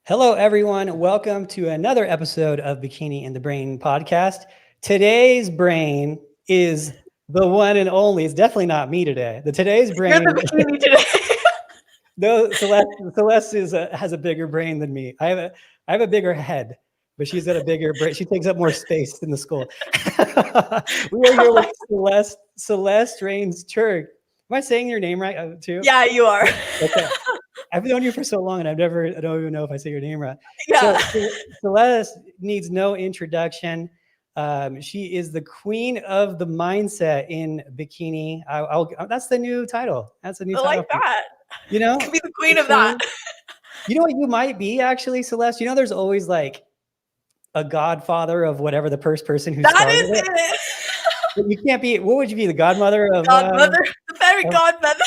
Hello, everyone. Welcome to another episode of Bikini in the Brain podcast. Today's brain is the one and only. It's definitely not me today. Today's You're the brain, bikini today. no, Celeste has a bigger brain than me. I have a bigger head, but she's got a bigger brain. She takes up more space in the skull. We are here with Celeste Rains Church. Am I saying your name right too? Yeah, you are. Okay. I've known you for so long, and I don't even know if I say your name right. Yeah. So Celeste needs no introduction. She is the queen of the mindset in bikini. That's the new title. That's the new I title. like that. You know, Could be the queen of that. You know what you might be actually, Celeste? You know, there's always like a godfather of whatever the first person who That started is it. it. But you can't be. What would you be? The godmother of Godmother, the fairy of- godmother.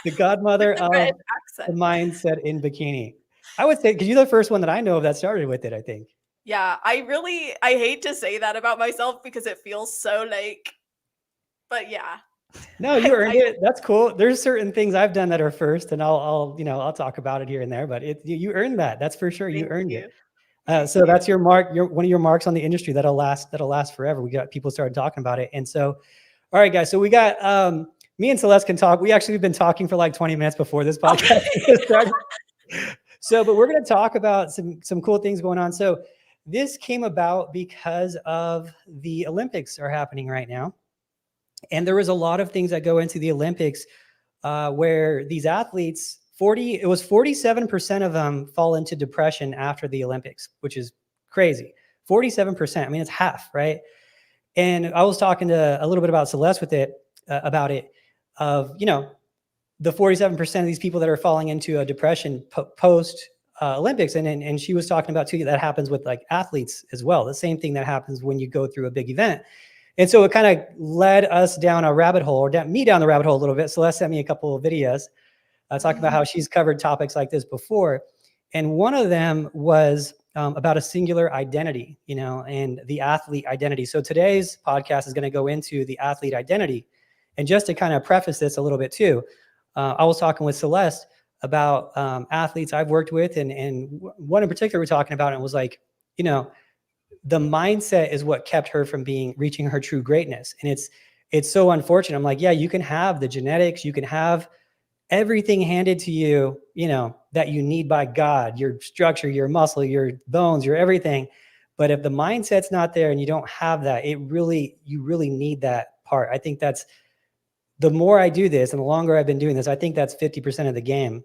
the godmother With the of British the accent. mindset in bikini. I would say because you're the first one that I know of that started with it. I think. Yeah, I hate to say that about myself because it feels so like, but yeah. No, you earned it. That's cool. There's certain things I've done that are first, and I'll talk about it here and there. But you earned that. That's for sure. You Thank earned you. it. So that's your mark. One of your marks on the industry that'll last forever. We got people started talking about it, and so, all right, guys. So we got me and Celeste can talk. We've been talking for like 20 minutes before this podcast started. So, but we're going to talk about some cool things going on. So this came about because of the Olympics are happening right now. And there was a lot of things that go into the Olympics where these athletes, 47% of them fall into depression after the Olympics, which is crazy. 47%. I mean, it's half, right? And I was talking to a little bit about Celeste about it, of, the 47% of these people that are falling into a depression post Olympics. And she was talking about too, that happens with like athletes as well. The same thing that happens when you go through a big event. And so it kind of led us down a rabbit hole, or me down the rabbit hole a little bit. Celeste sent me a couple of videos talking about how she's covered topics like this before. And one of them was about a singular identity, and the athlete identity. So today's podcast is going to go into the athlete identity. And just to kind of preface this a little bit too, I was talking with Celeste about athletes I've worked with, and one in particular we're talking about, and it was like, the mindset is what kept her from reaching her true greatness. And it's so unfortunate. I'm like, yeah, you can have the genetics, you can have everything handed to you, that you need by God, your structure, your muscle, your bones, your everything. But if the mindset's not there and you don't have that, you really need that part. I think that's, the more I do this and the longer I've been doing this, I think that's 50% of the game.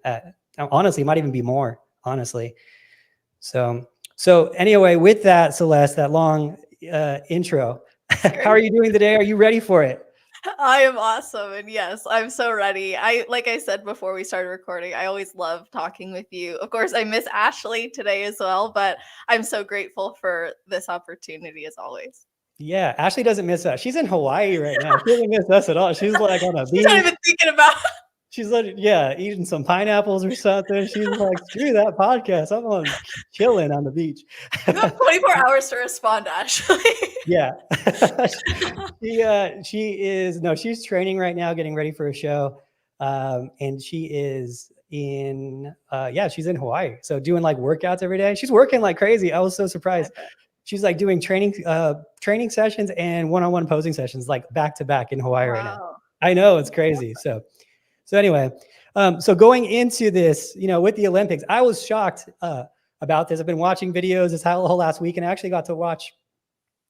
Honestly, it might even be more, honestly. So anyway, with that, Celeste, that long intro, how are you doing today? Are you ready for it? I am awesome. And yes, I'm so ready. Like I said before we started recording, I always love talking with you. Of course, I miss Ashley today as well, but I'm so grateful for this opportunity as always. Yeah, Ashley doesn't miss us. She's in Hawaii right now. She doesn't miss us at all. She's like on a beach. She's not even thinking about She's like, eating some pineapples or something. She's like, screw that podcast. I'm on chilling on the beach. You have 24 hours to respond, Ashley. Yeah. She's training right now, getting ready for a show. And she is she's in Hawaii. So doing like workouts every day. She's working like crazy. I was so surprised. She's like doing training sessions and one-on-one posing sessions, like back to back in Hawaii right now. I know, it's crazy. So anyway, so going into this, with the Olympics, I was shocked about this. I've been watching videos this whole last week, and I actually got to watch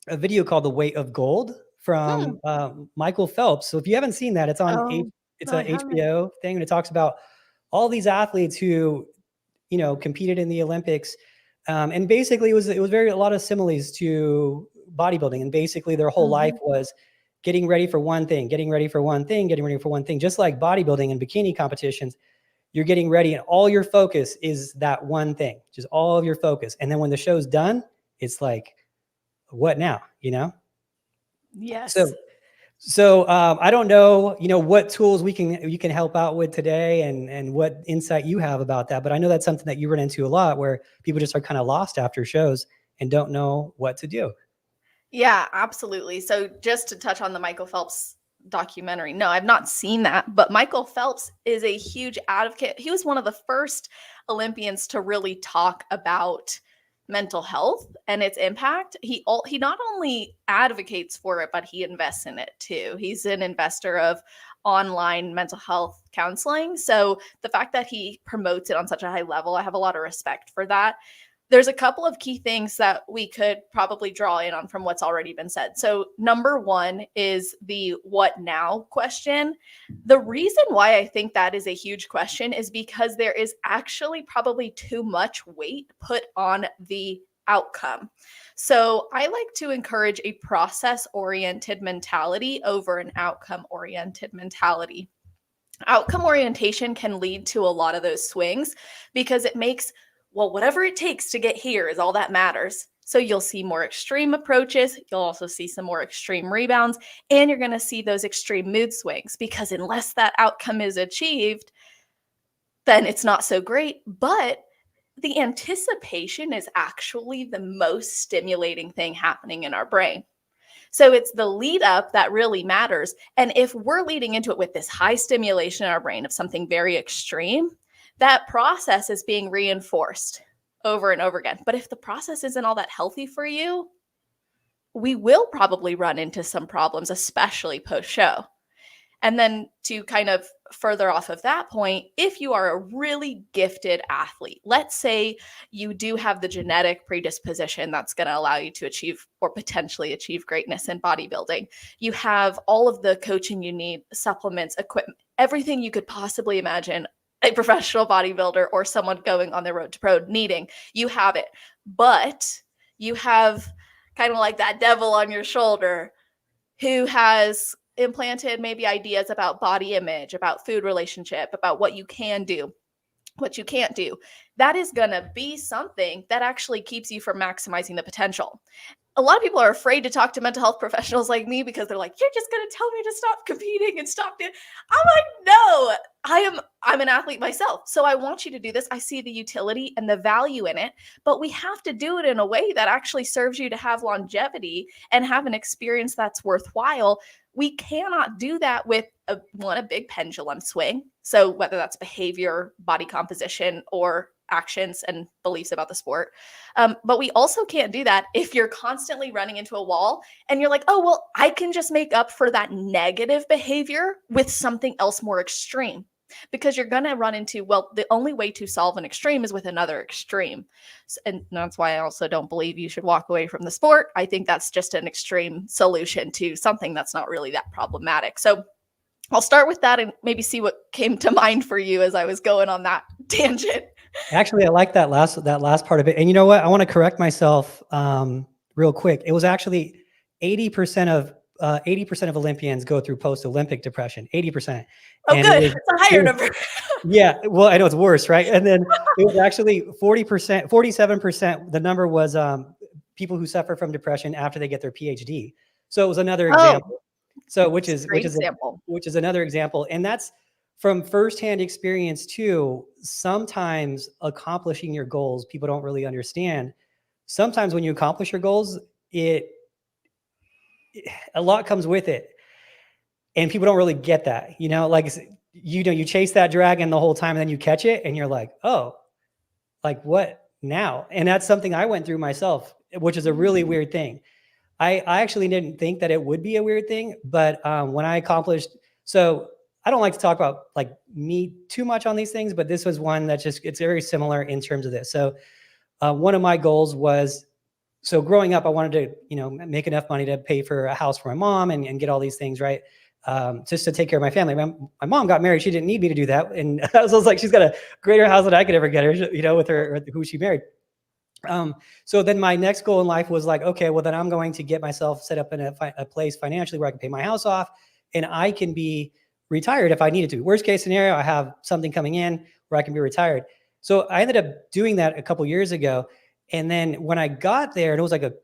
a video called "The Weight of Gold" from Michael Phelps. So if you haven't seen that, it's on it's an HBO thing, and it talks about all these athletes who, competed in the Olympics. And basically, it was a lot of similes to bodybuilding, and basically their whole life was getting ready for one thing, just like bodybuilding and bikini competitions. You're getting ready, and all your focus is that one thing, just all of your focus. And then when the show's done, it's like, what now? Yes. So I don't know, what tools you can help out with today, and what insight you have about that. But I know that's something that you run into a lot, where people just are kind of lost after shows and don't know what to do. Yeah, absolutely. So just to touch on the Michael Phelps documentary. No, I've not seen that. But Michael Phelps is a huge advocate. He was one of the first Olympians to really talk about mental health and its impact. He not only advocates for it, but he invests in it too. He's an investor of online mental health counseling. So the fact that he promotes it on such a high level, I have a lot of respect for that. There's a couple of key things that we could probably draw in on from what's already been said. So number one is the what now question. The reason why I think that is a huge question is because there is actually probably too much weight put on the outcome. So I like to encourage a process-oriented mentality over an outcome-oriented mentality. Outcome orientation can lead to a lot of those swings because it makes, well, whatever it takes to get here is all that matters. So you'll see more extreme approaches. You'll also see some more extreme rebounds, and you're going to see those extreme mood swings because unless that outcome is achieved, then it's not so great. But the anticipation is actually the most stimulating thing happening in our brain. So it's the lead up that really matters. And if we're leading into it with this high stimulation in our brain of something very extreme, that process is being reinforced over and over again. But if the process isn't all that healthy for you, we will probably run into some problems, especially post-show. And then to kind of further off of that point, if you are a really gifted athlete, let's say you do have the genetic predisposition that's going to allow you to achieve or potentially achieve greatness in bodybuilding. You have all of the coaching you need, supplements, equipment, everything you could possibly imagine a professional bodybuilder or someone going on the road to pro needing. You have it. But you have kind of like that devil on your shoulder who has implanted maybe ideas about body image, about food relationship, about what you can do, what you can't do. That is going to be something that actually keeps you from maximizing the potential. A lot of people are afraid to talk to mental health professionals like me because they're like, you're just going to tell me to stop competing and stop doing. I'm like, no, I'm an athlete myself. So I want you to do this. I see the utility and the value in it, but we have to do it in a way that actually serves you to have longevity and have an experience that's worthwhile. We cannot do that with a big pendulum swing. So whether that's behavior, body composition, or actions and beliefs about the sport. But we also can't do that if you're constantly running into a wall and you're like, oh, well, I can just make up for that negative behavior with something else more extreme. Because you're going to run into, well, the only way to solve an extreme is with another extreme. And that's why I also don't believe you should walk away from the sport. I think that's just an extreme solution to something that's not really that problematic. So I'll start with that and maybe see what came to mind for you as I was going on that tangent. Actually, I like that last part of it. And you know what? I want to correct myself real quick. It was actually 80% of Olympians go through post-Olympic depression. 80%. Oh, and good. It's a higher number. Yeah. Well, I know it's worse, right? And then it was actually 40%, 47%. The number was people who suffer from depression after they get their PhD. So it was another example. So which is another example. And that's from firsthand experience too. Sometimes accomplishing your goals, people don't really understand. Sometimes when you accomplish your goals, a lot comes with it. And people don't really get that, like, you chase that dragon the whole time and then you catch it and you're like, oh, like what now? And that's something I went through myself, which is a really weird thing. I actually didn't think that it would be a weird thing, but when I accomplished, so I don't like to talk about like me too much on these things, but this was one that it's very similar in terms of this. So one of my goals was, so growing up, I wanted to, make enough money to pay for a house for my mom and get all these things, right? Just to take care of my family. My mom got married. She didn't need me to do that. And I was like, she's got a greater house than I could ever get her, with her, who she married. So then my next goal in life was like, okay, well then I'm going to get myself set up in a place financially where I can pay my house off and I can be retired if I needed to. Worst case scenario, I have something coming in where I can be retired. So I ended up doing that a couple of years ago. And then when I got there, and it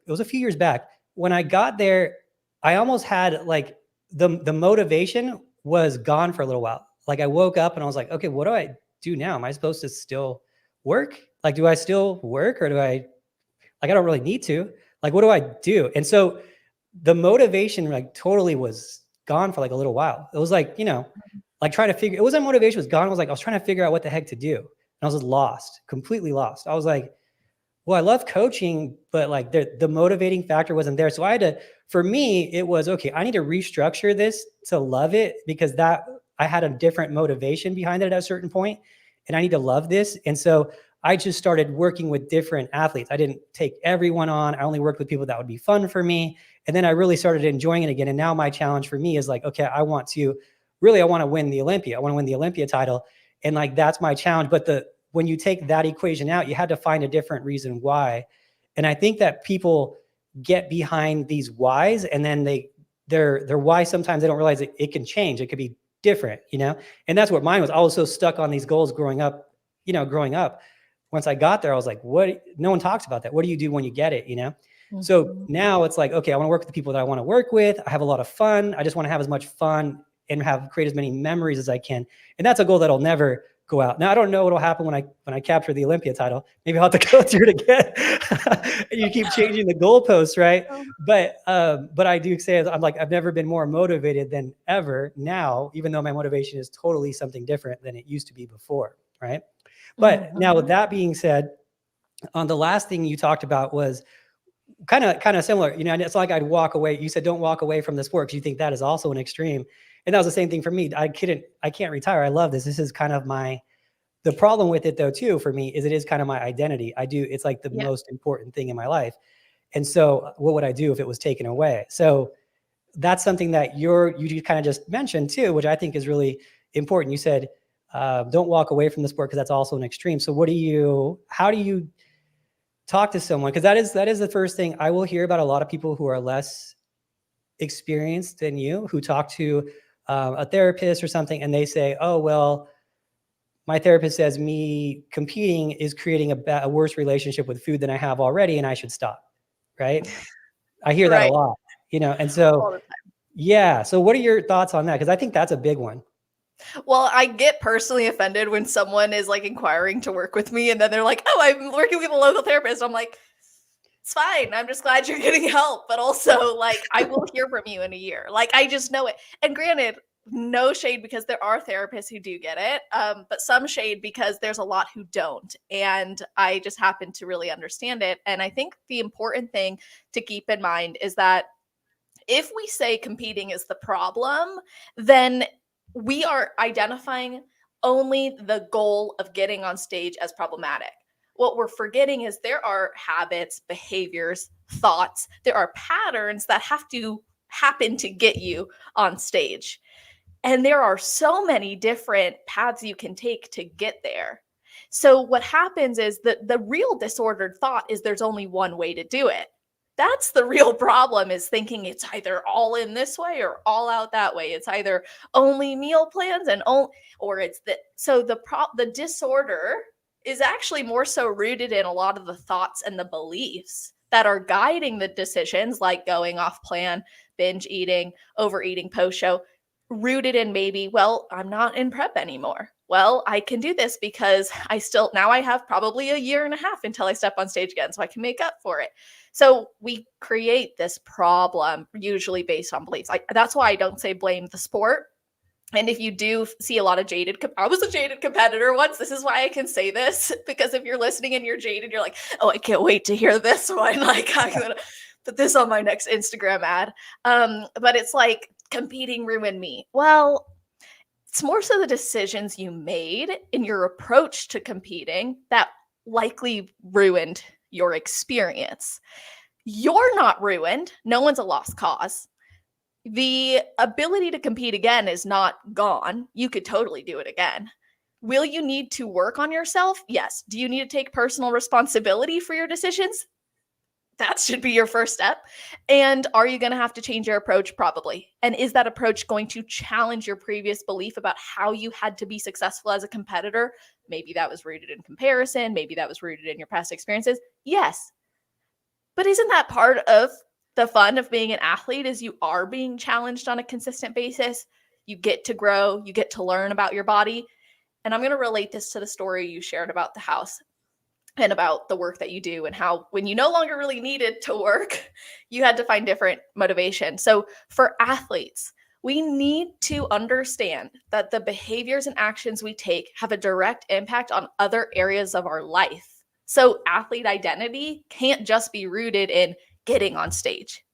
was a few years back, when I got there, I almost had like the motivation was gone for a little while. Like I woke up and I was like, okay, what do I do now? Am I supposed to still work? Like, do I still work or I don't really need to, like, what do I do? And so the motivation like totally was gone for like a little while. It was like, like trying to figure, it wasn't motivation was gone. It was like, I was trying to figure out what the heck to do. And I was just lost, completely lost. I was like, well, I love coaching, but like the motivating factor wasn't there. So I had to, for me, it was, okay, I need to restructure this to love it, because that I had a different motivation behind it at a certain point, and I need to love this. And so I just started working with different athletes. I didn't take everyone on. I only worked with people that would be fun for me. And then I really started enjoying it again. And now my challenge for me is like, okay, I want to win the Olympia. I want to win the Olympia title. And like, that's my challenge. But when you take that equation out, you had to find a different reason why. And I think that people get behind these whys, and then their why, sometimes they don't realize it can change. It could be different, and that's what mine was. I was so stuck on these goals growing up. Once I got there, I was like, what? No one talks about that. What do you do when you get it? So now it's like, okay, I want to work with the people that I want to work with. I have a lot of fun. I just want to have as much fun and create as many memories as I can. And that's a goal that'll never go out. Now, I don't know what'll happen when I capture the Olympia title. Maybe I'll have to go through it again. You keep changing the goalposts, right? But I do say, I'm like, I've never been more motivated than ever now, even though my motivation is totally something different than it used to be before, right? But now, with that being said, the last thing you talked about was kind of similar. It's like I'd walk away. You said, don't walk away from the sport, because you think that is also an extreme. And that was the same thing for me. I can't retire. I love this. This is kind of the problem with it, though, too, for me, is it is kind of my identity. It's like the most important thing in my life. And so what would I do if it was taken away? So that's something that you kind of just mentioned too, which I think is really important. You said, don't walk away from the sport, because that's also an extreme. So how do you talk to someone? Because that is the first thing I will hear about. A lot of people who are less experienced than you, who talk to a therapist or something, and they say, oh, well, my therapist says me competing is creating a worse relationship with food than I have already, and I should stop. Right? I hear that a lot, and so, yeah. So what are your thoughts on that? Because I think that's a big one. Well, I get personally offended when someone is like inquiring to work with me, and then they're like, oh, I'm working with a local therapist. I'm like, it's fine. I'm just glad you're getting help. But also, like, I will hear from you in a year. Like, I just know it. And granted, no shade, because there are therapists who do get it, but some shade because there's a lot who don't. And I just happen to really understand it. And I think the important thing to keep in mind is that if we say competing is the problem, then we are identifying only the goal of getting on stage as problematic. What we're forgetting is there are habits, behaviors, thoughts, there are patterns that have to happen to get you on stage. And there are so many different paths you can take to get there. So what happens is that the real disordered thought is there's only one way to do it. That's the real problem, is thinking it's either all in this way or all out that way. It's either only meal plans or it's the disorder is actually more so rooted in a lot of the thoughts and the beliefs that are guiding the decisions, like going off plan, binge eating, overeating post show, rooted in maybe, well, I'm not in prep anymore. Well, I can do this because now I have probably a year and a half until I step on stage again, so I can make up for it. So we create this problem usually based on beliefs. That's why I don't say blame the sport. And if you do see a lot of I was a jaded competitor once. This is why I can say this, because if you're listening and you're jaded, you're like, oh, I can't wait to hear this one. Like, I'm going to put this on my next Instagram ad. But it's like, competing ruined me. Well, it's more so the decisions you made in your approach to competing that likely ruined your experience. You're not ruined. No one's a lost cause. The ability to compete again is not gone. You could totally do it again. Will you need to work on yourself? Yes. Do you need to take personal responsibility for your decisions? That should be your first step. And are you going to have to change your approach? Probably. And is that approach going to challenge your previous belief about how you had to be successful as a competitor? Maybe that was rooted in comparison. Maybe that was rooted in your past experiences. Yes. But isn't that part of the fun of being an athlete, is you are being challenged on a consistent basis? You get to grow. You get to learn about your body. And I'm going to relate this to the story you shared about the house and about the work that you do, and how when you no longer really needed to work, you had to find different motivation. So for athletes, We need to understand that the behaviors and actions we take have a direct impact on other areas of our life. So, athlete identity can't just be rooted in getting on stage,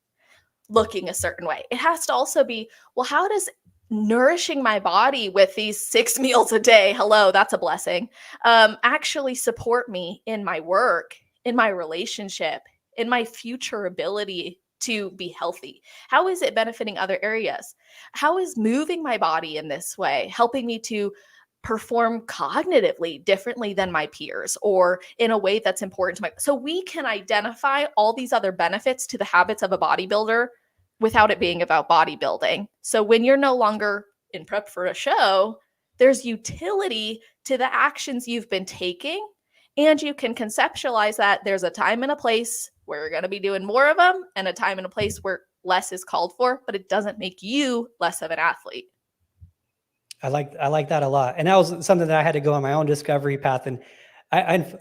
looking a certain way. It has to also be, well, how does nourishing my body with these 6 meals a day, hello, that's a blessing, actually support me in my work, in my relationship, in my future ability to be healthy? How is it benefiting other areas? How is moving my body in this way helping me to perform cognitively differently than my peers or in a way that's important to my, so we can identify all these other benefits to the habits of a bodybuilder without it being about bodybuilding. So when you're no longer in prep for a show, there's utility to the actions you've been taking, and you can conceptualize that there's a time and a place where you're going to be doing more of them and a time and a place where less is called for, but it doesn't make you less of an athlete. I like that a lot. And that was something that I had to go on my own discovery path. And I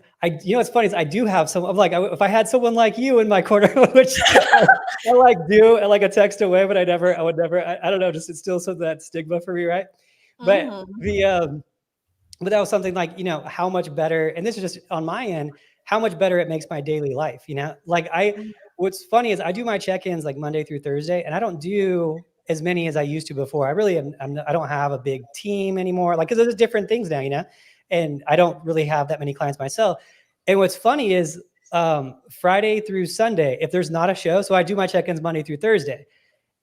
you know, what's funny is I do have some, I'm like, if I had someone like you in my corner, which I like do, like a text away, but I would never, I don't know, just, it's still some that stigma for me. Right. But but that was something like, you know, how much better, and this is just on my end, how much better it makes my daily life. You know, like what's funny is I do my check-ins like Monday through Thursday, and I don't do as many as I used to before. I really I don't have a big team anymore, like, because there's different things now, you know, and I don't really have that many clients myself. And what's funny is Friday through Sunday, if there's not a show, so I do my check-ins Monday through Thursday.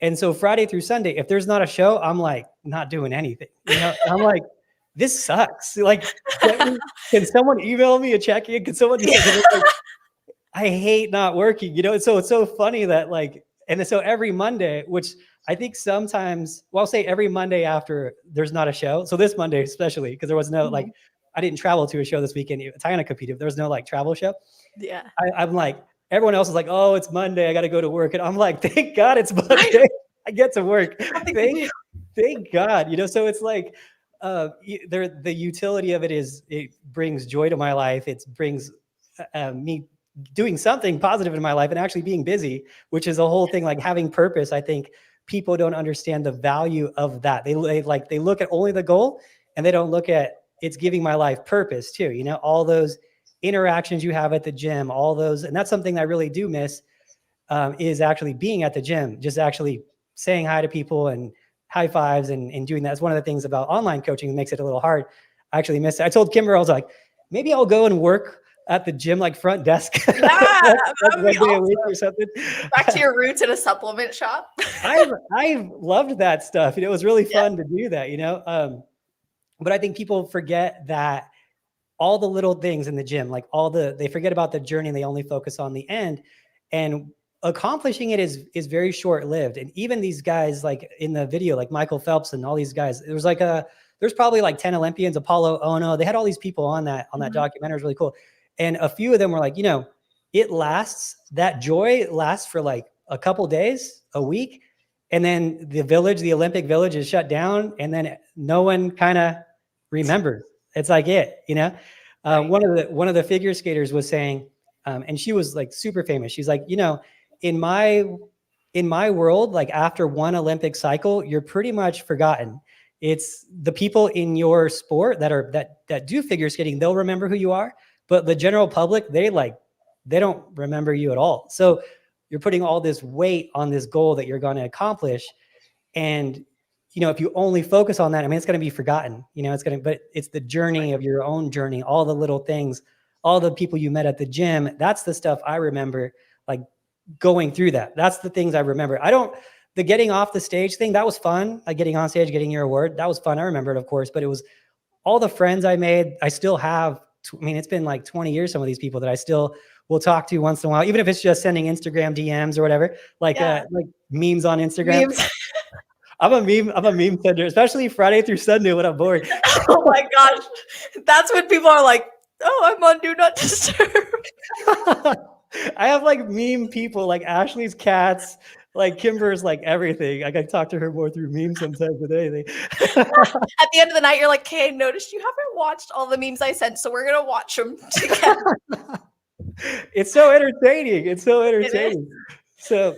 And so Friday through Sunday, if there's not a show, I'm like not doing anything. You know, I'm like, this sucks. Like, can someone email me a check-in? Can someone just like, I hate not working, you know? So it's so funny that like, and so every Monday, which I think sometimes, well, I'll say every Monday after there's not a show. So this Monday, especially because there was no, like, I didn't travel to a show this weekend. Tiana competed. There was no like travel show. Yeah. I'm like, everyone else is like, oh, it's Monday. I got to go to work. And I'm like, thank God it's Monday. I get to work. Thank God, you know? So it's like, the utility of it is it brings joy to my life. It brings me doing something positive in my life and actually being busy, which is a whole thing, like having purpose. I think people don't understand the value of that. They look at only the goal and they don't look at it's giving my life purpose too. You know, all those interactions you have at the gym, all those, and that's something I really do miss, is actually being at the gym, just actually saying hi to people and high fives and doing that. It's one of the things about online coaching that makes it a little hard. I actually missed it. I told Kimber, I was like, maybe I'll go and work at the gym, like front desk. Yeah, like one day a week or something. Back to your roots in a supplement shop. I loved that stuff. You know, it was really fun to do that, you know? But I think people forget that all the little things in the gym, like they forget about the journey and they only focus on the end. And accomplishing it is very short-lived. And even these guys, like in the video, like Michael Phelps and all these guys, there's probably like 10 Olympians, Apollo Ono. They had all these people on that documentary. It was really cool. And a few of them were like, you know, that joy lasts for like a couple days, a week. And then the Olympic village is shut down. And then no one kind of remembers. It's like you know, one of the figure skaters was saying, and she was like super famous. She's like, you know, in my world, like after one Olympic cycle, you're pretty much forgotten. It's the people in your sport that do figure skating, they'll remember who you are, but the general public, they don't remember you at all. So you're putting all this weight on this goal that you're going to accomplish. And, you know, if you only focus on that, I mean, it's going to be forgotten, you know, but it's the journey of your own journey, all the little things, all the people you met at the gym. That's the stuff I remember, like going through that. That's the things I remember. The getting off the stage thing, that was fun. Like getting on stage, getting your award, that was fun. I remember it, of course, but it was all the friends I made. I still have, I mean, it's been like 20 years, some of these people that I still will talk to once in a while, even if it's just sending Instagram DMs or whatever, like memes on Instagram. Memes. I'm a meme sender, especially Friday through Sunday when I'm bored. Oh my gosh. That's when people are like, oh, I'm on Do Not Disturb. I have like meme people, like Ashley's cats, like Kimber's, like everything. I got to talk to her more through memes sometimes than anything. At the end of the night, you're like, okay, I noticed you haven't watched all the memes I sent, so we're going to watch them together. It's so entertaining. So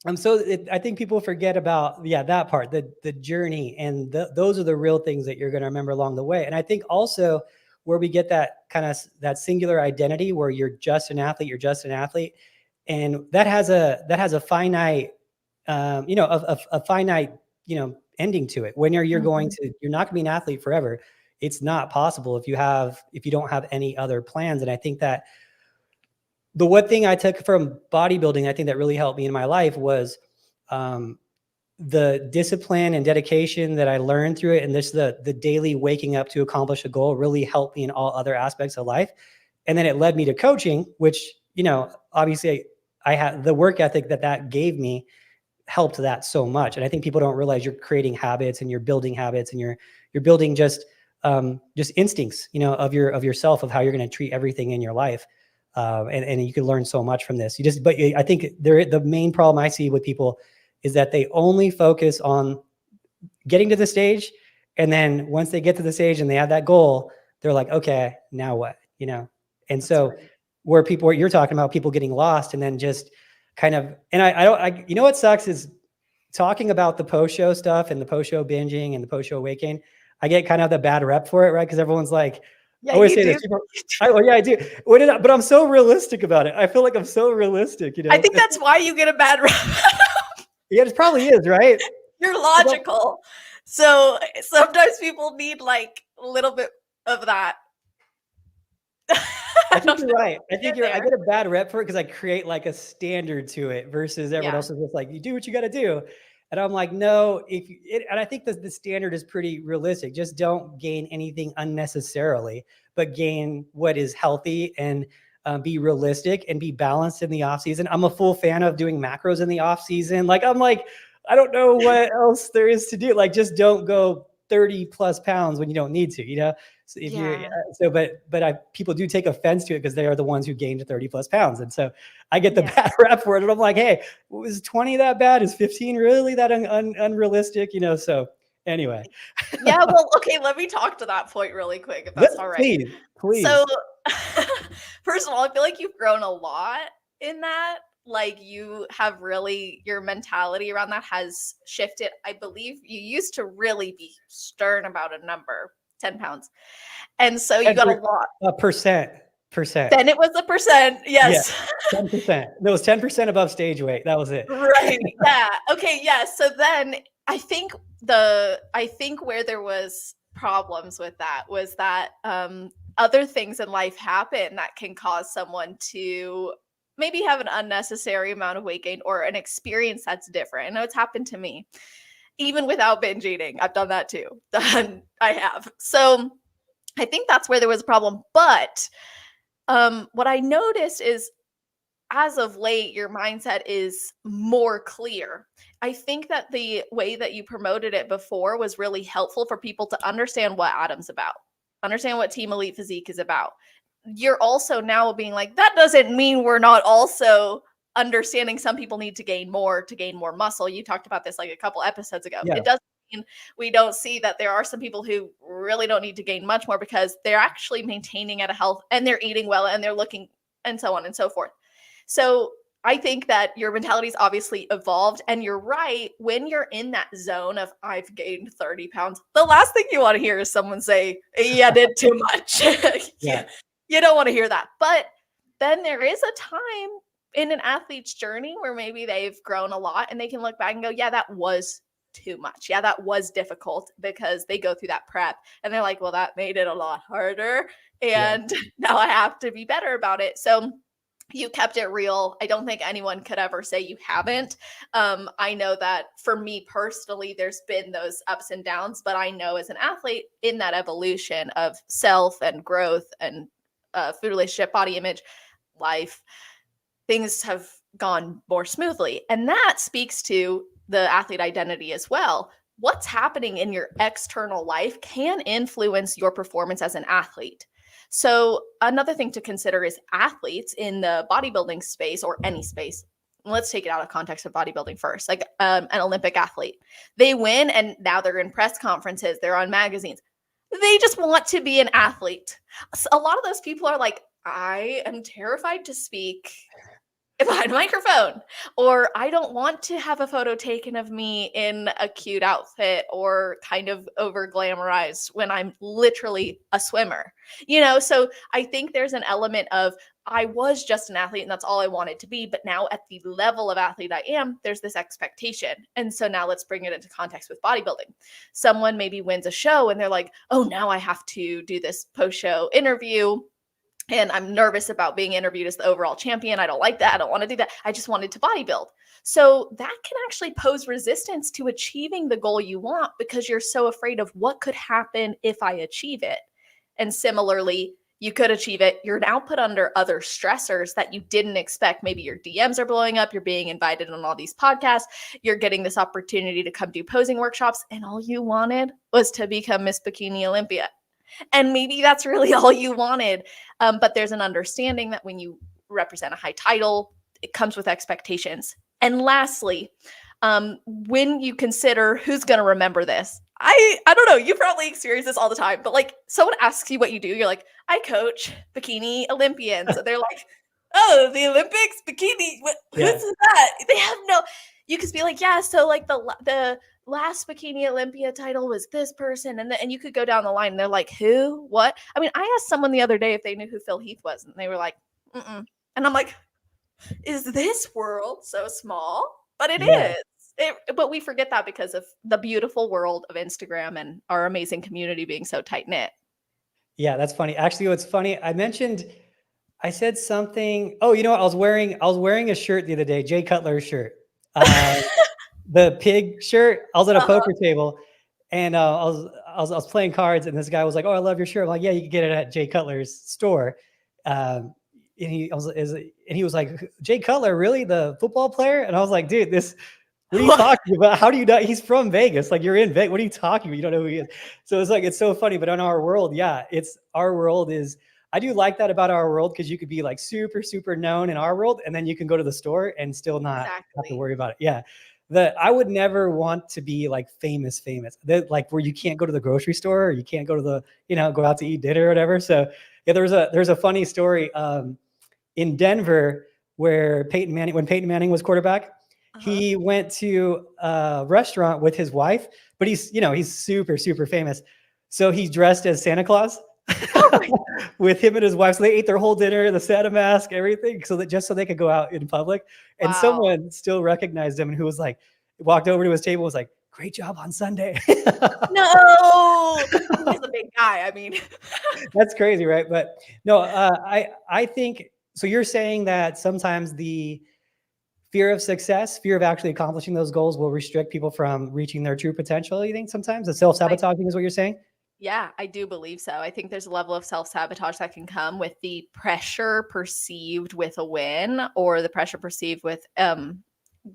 I think people forget about, that part, the journey, and those are the real things that you're going to remember along the way. And I think also where we get that kind of that singular identity where you're just an athlete, and that has a finite, a finite, ending to it. When you're going to, you're not going to be an athlete forever. It's not possible if you don't have any other plans. And I think that the one thing I took from bodybuilding, I think that really helped me in my life was the discipline and dedication that I learned through it. And the daily waking up to accomplish a goal really helped me in all other aspects of life. And then it led me to coaching, which, obviously I had the work ethic that gave me helped that so much. And I think people don't realize you're creating habits and you're building habits and you're building just instincts, of yourself, of how you're going to treat everything in your life. And you can learn so much from this. But I think the main problem I see with people is that they only focus on getting to the stage. And then once they get to the stage and they have that goal, they're like, okay, now what, And That's so right. what you're talking about, people getting lost and then just kind of, and I what sucks is talking about the post-show stuff and the post-show binging and the post-show weight gain. I get kind of the bad rep for it, right? Because everyone's like, Yeah, I always you say do. this. I do. But I'm so realistic about it. I feel like I'm so realistic, I think that's why you get a bad rep. Yeah, it probably is, right? You're logical. So sometimes people need like a little bit of that. I think you're right. I think I get a bad rep for it because I create like a standard to it versus everyone else is just like, you do what you got to do. And I'm like, no, and I think that the standard is pretty realistic. Just don't gain anything unnecessarily, but gain what is healthy and be realistic and be balanced in the off season. I'm a full fan of doing macros in the off season. Like, I'm like, I don't know what else there is to do. Like, just don't go 30 plus pounds when you don't need to, So if people do take offense to it because they are the ones who gained 30 plus pounds. And so I get the bad rap for it. And I'm like, hey, was 20 that bad? Is 15 really that unrealistic? So anyway. Yeah, well, okay, let me talk to that point really quick, if that's all right. Please. So first of all, I feel like you've grown a lot in that. Like, you have really, your mentality around that has shifted. I believe you used to really be stern about a number, 10 pounds. And so you got a lot. A percent. Then it was a percent. Yes. Yeah, 10%. No, it was 10% above stage weight. That was it. Right. Yeah. Okay. Yeah. So then I think where there was problems with that was that other things in life happen that can cause someone to maybe have an unnecessary amount of weight gain or an experience that's different. I know it's happened to me, even without binge eating. I've done that too. I have. So I think that's where there was a problem. But what I noticed is, as of late, your mindset is more clear. I think that the way that you promoted it before was really helpful for people to understand what Adam's about, understand what Team Elite Physique is about. You're also now being like, that doesn't mean we're not also understanding some people need to gain more muscle. You talked about this like a couple episodes ago. Yeah. It doesn't mean we don't see that there are some people who really don't need to gain much more because they're actually maintaining at a health and they're eating well and they're looking and so on and so forth. So I think that your mentality's obviously evolved, and you're right. When you're in that zone of I've gained 30 pounds, the last thing you want to hear is someone say, yeah, I did too much. Yeah. You don't want to hear that. But then there is a time in an athlete's journey where maybe they've grown a lot and they can look back and go, yeah, that was too much. Yeah, that was difficult, because they go through that prep and they're like, well, that made it a lot harder. And now I have to be better about it. So you kept it real. I don't think anyone could ever say you haven't. I know that for me personally, there's been those ups and downs, but I know as an athlete, in that evolution of self and growth and food relationship, body image, life, things have gone more smoothly. And that speaks to the athlete identity as well. What's happening in your external life can influence your performance as an athlete. So another thing to consider is athletes in the bodybuilding space, or any space. Let's take it out of context of bodybuilding first. Like an Olympic athlete, they win and now they're in press conferences, they're on magazines. They just want to be an athlete. So a lot of those people are like, I am terrified to speak behind a microphone, or I don't want to have a photo taken of me in a cute outfit or kind of over glamorized when I'm literally a swimmer. So I think there's an element of I was just an athlete and that's all I wanted to be, but now at the level of athlete I am, there's this expectation. And so now let's bring it into context with bodybuilding. Someone maybe wins a show and they're like, "Oh, now I have to do this post-show interview and I'm nervous about being interviewed as the overall champion. I don't like that. I don't want to do that. I just wanted to bodybuild." So that can actually pose resistance to achieving the goal you want because you're so afraid of what could happen if I achieve it. And similarly, you could achieve it. You're now put under other stressors that you didn't expect. Maybe your DMs are blowing up. You're being invited on all these podcasts. You're getting this opportunity to come do posing workshops. And all you wanted was to become Miss Bikini Olympia. And maybe that's really all you wanted. But there's an understanding that when you represent a high title, it comes with expectations. And lastly, when you consider who's going to remember this, I don't know, you probably experience this all the time, but like someone asks you what you do, you're like, "I coach bikini Olympians." So they're like, "Oh, the Olympics, bikini, who's that?" They have no, you could be like, "Yeah, so like the last bikini Olympia title was this person," and you could go down the line and they're like, "Who? What?" I mean, I asked someone the other day if they knew who Phil Heath was, and they were like, "Mm-mm." And I'm like, is this world so small? But it Yeah. is. But we forget that because of the beautiful world of Instagram and our amazing community being so tight knit. Yeah, that's funny. Actually, what's funny, I said something. Oh, you know what? I was wearing a shirt the other day, Jay Cutler's shirt. The pig shirt. I was at a poker table and I was playing cards and this guy was like, "Oh, I love your shirt." I'm like, "Yeah, you can get it at Jay Cutler's store." And he was like, "Jay Cutler, really? The football player?" And I was like, "Dude, what are you talking about? How do you know? He's from Vegas. Like, you're in Vegas. What are you talking about? You don't know who he is." So it's like, it's so funny. But in our world, yeah, our world is, I do like that about our world because you could be like super, super known in our world and then you can go to the store and still not have to Exactly. worry about it. Yeah. I would never want to be like famous, like where you can't go to the grocery store or you can't go to go out to eat dinner or whatever. So yeah, there's a funny story. In Denver where when Peyton Manning was quarterback, Uh-huh. he went to a restaurant with his wife, but he's super, super famous. So he's dressed as Santa Claus Oh my, with him and his wife. So they ate their whole dinner, the Santa mask, everything, just so they could go out in public. And wow. someone still recognized him and who was like, walked over to his table, was like, "Great job on Sunday." No. He's a big guy. I mean, That's crazy, right? But no, I think so. You're saying that sometimes the fear of success, fear of actually accomplishing those goals will restrict people from reaching their true potential. You think sometimes the I self-sabotaging is what you're saying? yeah, I do believe so. I think there's a level of self-sabotage that can come with the pressure perceived with a win or the pressure perceived with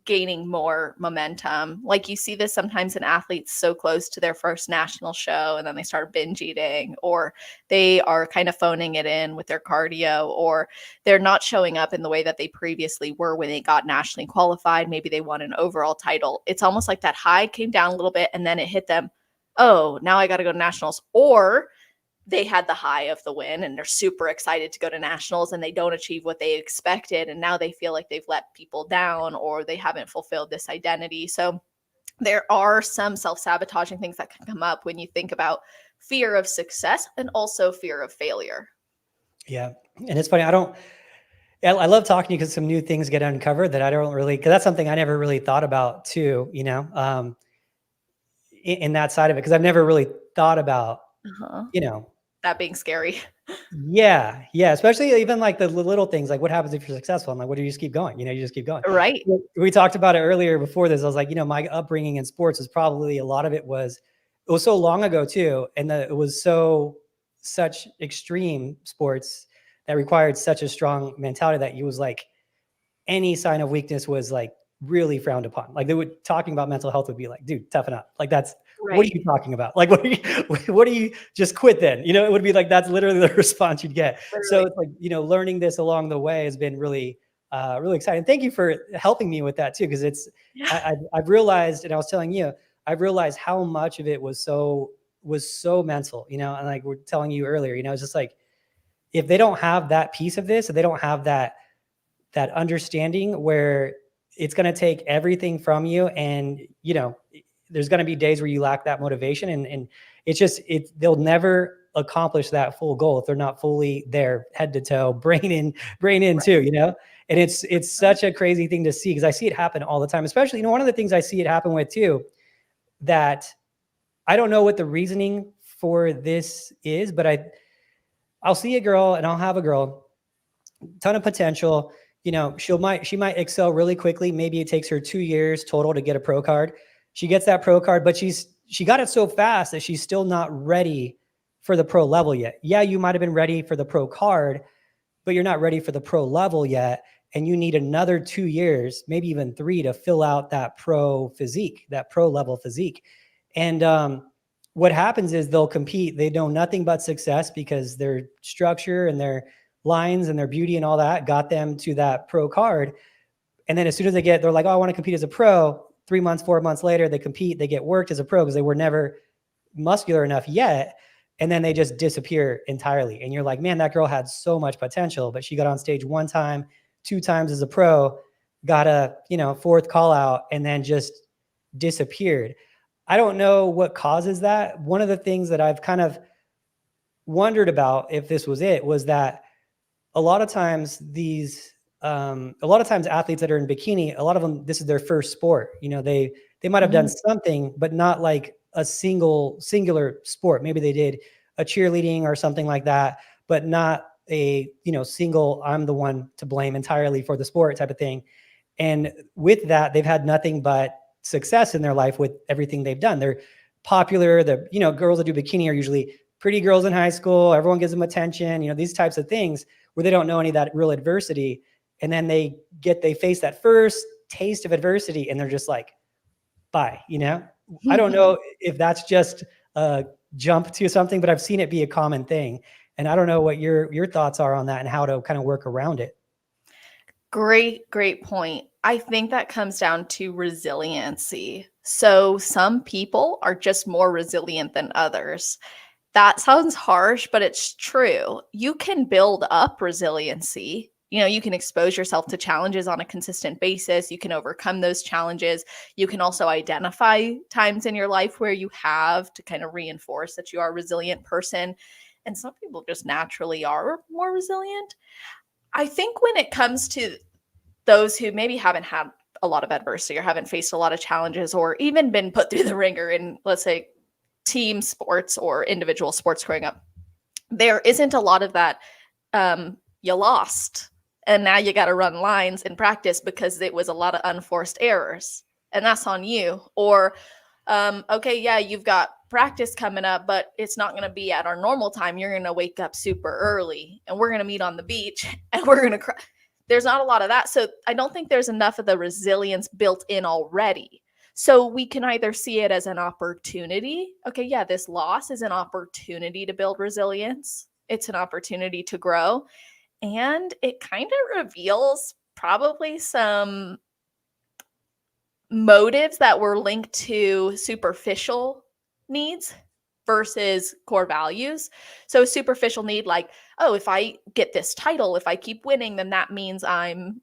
gaining more momentum. Like you see this sometimes in athletes so close to their first national show and then they start binge eating or they are kind of phoning it in with their cardio or they're not showing up in the way that they previously were when they got nationally qualified. Maybe they won an overall title. It's almost like that high came down a little bit and then it hit them. Oh, now I got to go to nationals. Or they had the high of the win and they're super excited to go to nationals and they don't achieve what they expected and now they feel like they've let people down or they haven't fulfilled this identity. So there are some self-sabotaging things that can come up when you think about fear of success and also fear of failure. Yeah. And it's funny. I love talking to you because some new things get uncovered that I don't really, because that's something I never really thought about too, in that side of it. Cause I've never really thought about, Uh-huh. you know, That being scary. yeah, yeah, especially even like the little things, like what happens if you're successful? I'm like, what do you just keep going? You just keep going. Right. We talked about it earlier before this. I was like, my upbringing in sports is probably a lot of it was so long ago too, and it was such extreme sports that required such a strong mentality that you was like any sign of weakness was like really frowned upon. Like talking about mental health would be like, dude, toughen up. Like what are Right. you talking about? Like, what are you just quit then? It would be like, that's literally the response you'd get. So Literally. it's like, learning this along the way has been really, really exciting. Thank you for helping me with that too. Cause Yeah. I've realized, and I was telling you, I've realized how much of it was so mental, and like we're telling you earlier, it's just like, if they don't have that piece of this, if they don't have that that understanding where it's going to take everything from you, and there's going to be days where you lack that motivation, and they'll never accomplish that full goal if they're not fully there, head to toe, brain in Right. too, and it's such a crazy thing to see, because I see it happen all the time, especially, one of the things I see it happen with too, that I don't know what the reasoning for this is, but I'll see a girl, and I'll have a girl, ton of potential, she might excel really quickly. Maybe it takes her 2 years total to get a pro card. She gets that pro card, but she got it so fast that she's still not ready for the pro level yet. Yeah, you might have been ready for the pro card, but you're not ready for the pro level yet. And you need another 2 years, maybe even 3, to fill out that pro physique, that pro level physique. And what happens is they'll compete. They know nothing but success because their structure and their lines and their beauty and all that got them to that pro card. And then as soon as they're like, oh, I want to compete as a pro, 3 months, 4 months later, they compete, they get worked as a pro because they were never muscular enough yet. And then they just disappear entirely. And you're like, man, that girl had so much potential, but she got on stage 1 time, 2 times as a pro, got a, 4th call out, and then just disappeared. I don't know what causes that. One of the things that I've kind of wondered about, if this was it, was that a lot of times athletes that are in bikini, a lot of them, this is their first sport. They might have done something, but not like a singular sport. Maybe they did a cheerleading or something like that, but not a, single, I'm the one to blame entirely for the sport type of thing. And with that, they've had nothing but success in their life with everything they've done. They're popular. Girls that do bikini are usually pretty girls in high school. Everyone gives them attention, these types of things where they don't know any of that real adversity. And then they face that first taste of adversity and they're just like, bye, I don't know if that's just a jump to something, but I've seen it be a common thing. And I don't know what your thoughts are on that and how to kind of work around it. Great point. I think that comes down to resiliency. So some people are just more resilient than others. That sounds harsh, but it's true. You can build up resiliency. You can expose yourself to challenges on a consistent basis. You can overcome those challenges. You can also identify times in your life where you have to kind of reinforce that you are a resilient person. And some people just naturally are more resilient. I think when it comes to those who maybe haven't had a lot of adversity or haven't faced a lot of challenges or even been put through the ringer in, let's say, team sports or individual sports growing up, there isn't a lot of that. You lost and now you got to run lines in practice because it was a lot of unforced errors and that's on you. Or okay, yeah, you've got practice coming up, but it's not going to be at our normal time. You're going to wake up super early and we're going to meet on the beach and we're going to cry. There's not a lot of that. So I don't think there's enough of the resilience built in already. So we can either see it as an opportunity. Okay, yeah, this loss is an opportunity to build resilience. It's an opportunity to grow. And it kind of reveals probably some motives that were linked to superficial needs versus core values. So superficial need, like, oh, if I get this title, if I keep winning, then that means I'm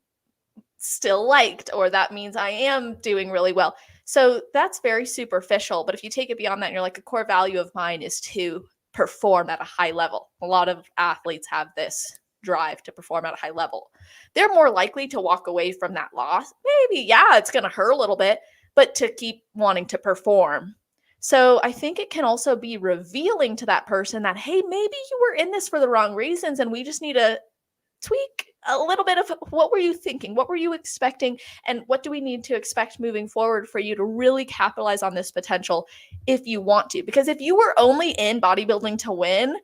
still liked, or that means I am doing really well. So that's very superficial. But if you take it beyond that, and you're like, a core value of mine is to perform at a high level. A lot of athletes have this drive to perform at a high level. They're more likely to walk away from that loss. Maybe, yeah, it's going to hurt a little bit, but to keep wanting to perform. So I think it can also be revealing to that person that, hey, maybe you were in this for the wrong reasons and we just need to tweak a little bit of what were you thinking? What were you expecting? And what do we need to expect moving forward for you to really capitalize on this potential if you want to? Because if you were only in bodybuilding to win,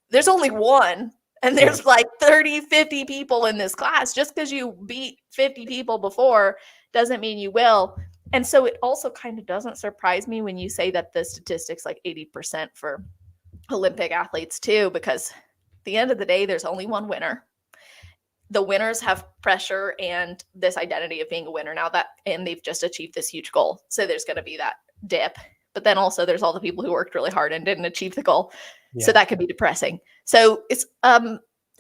there's only one. And there's like 30, 50 people in this class. Just because you beat 50 people before doesn't mean you will. And so it also kind of doesn't surprise me when you say that the statistics like 80% for Olympic athletes too, because at the end of the day, there's only one winner. The winners have pressure and this identity of being a winner now and they've just achieved this huge goal. So there's going to be that dip. But then also there's all the people who worked really hard and didn't achieve the goal. Yeah. So that could be depressing. So it's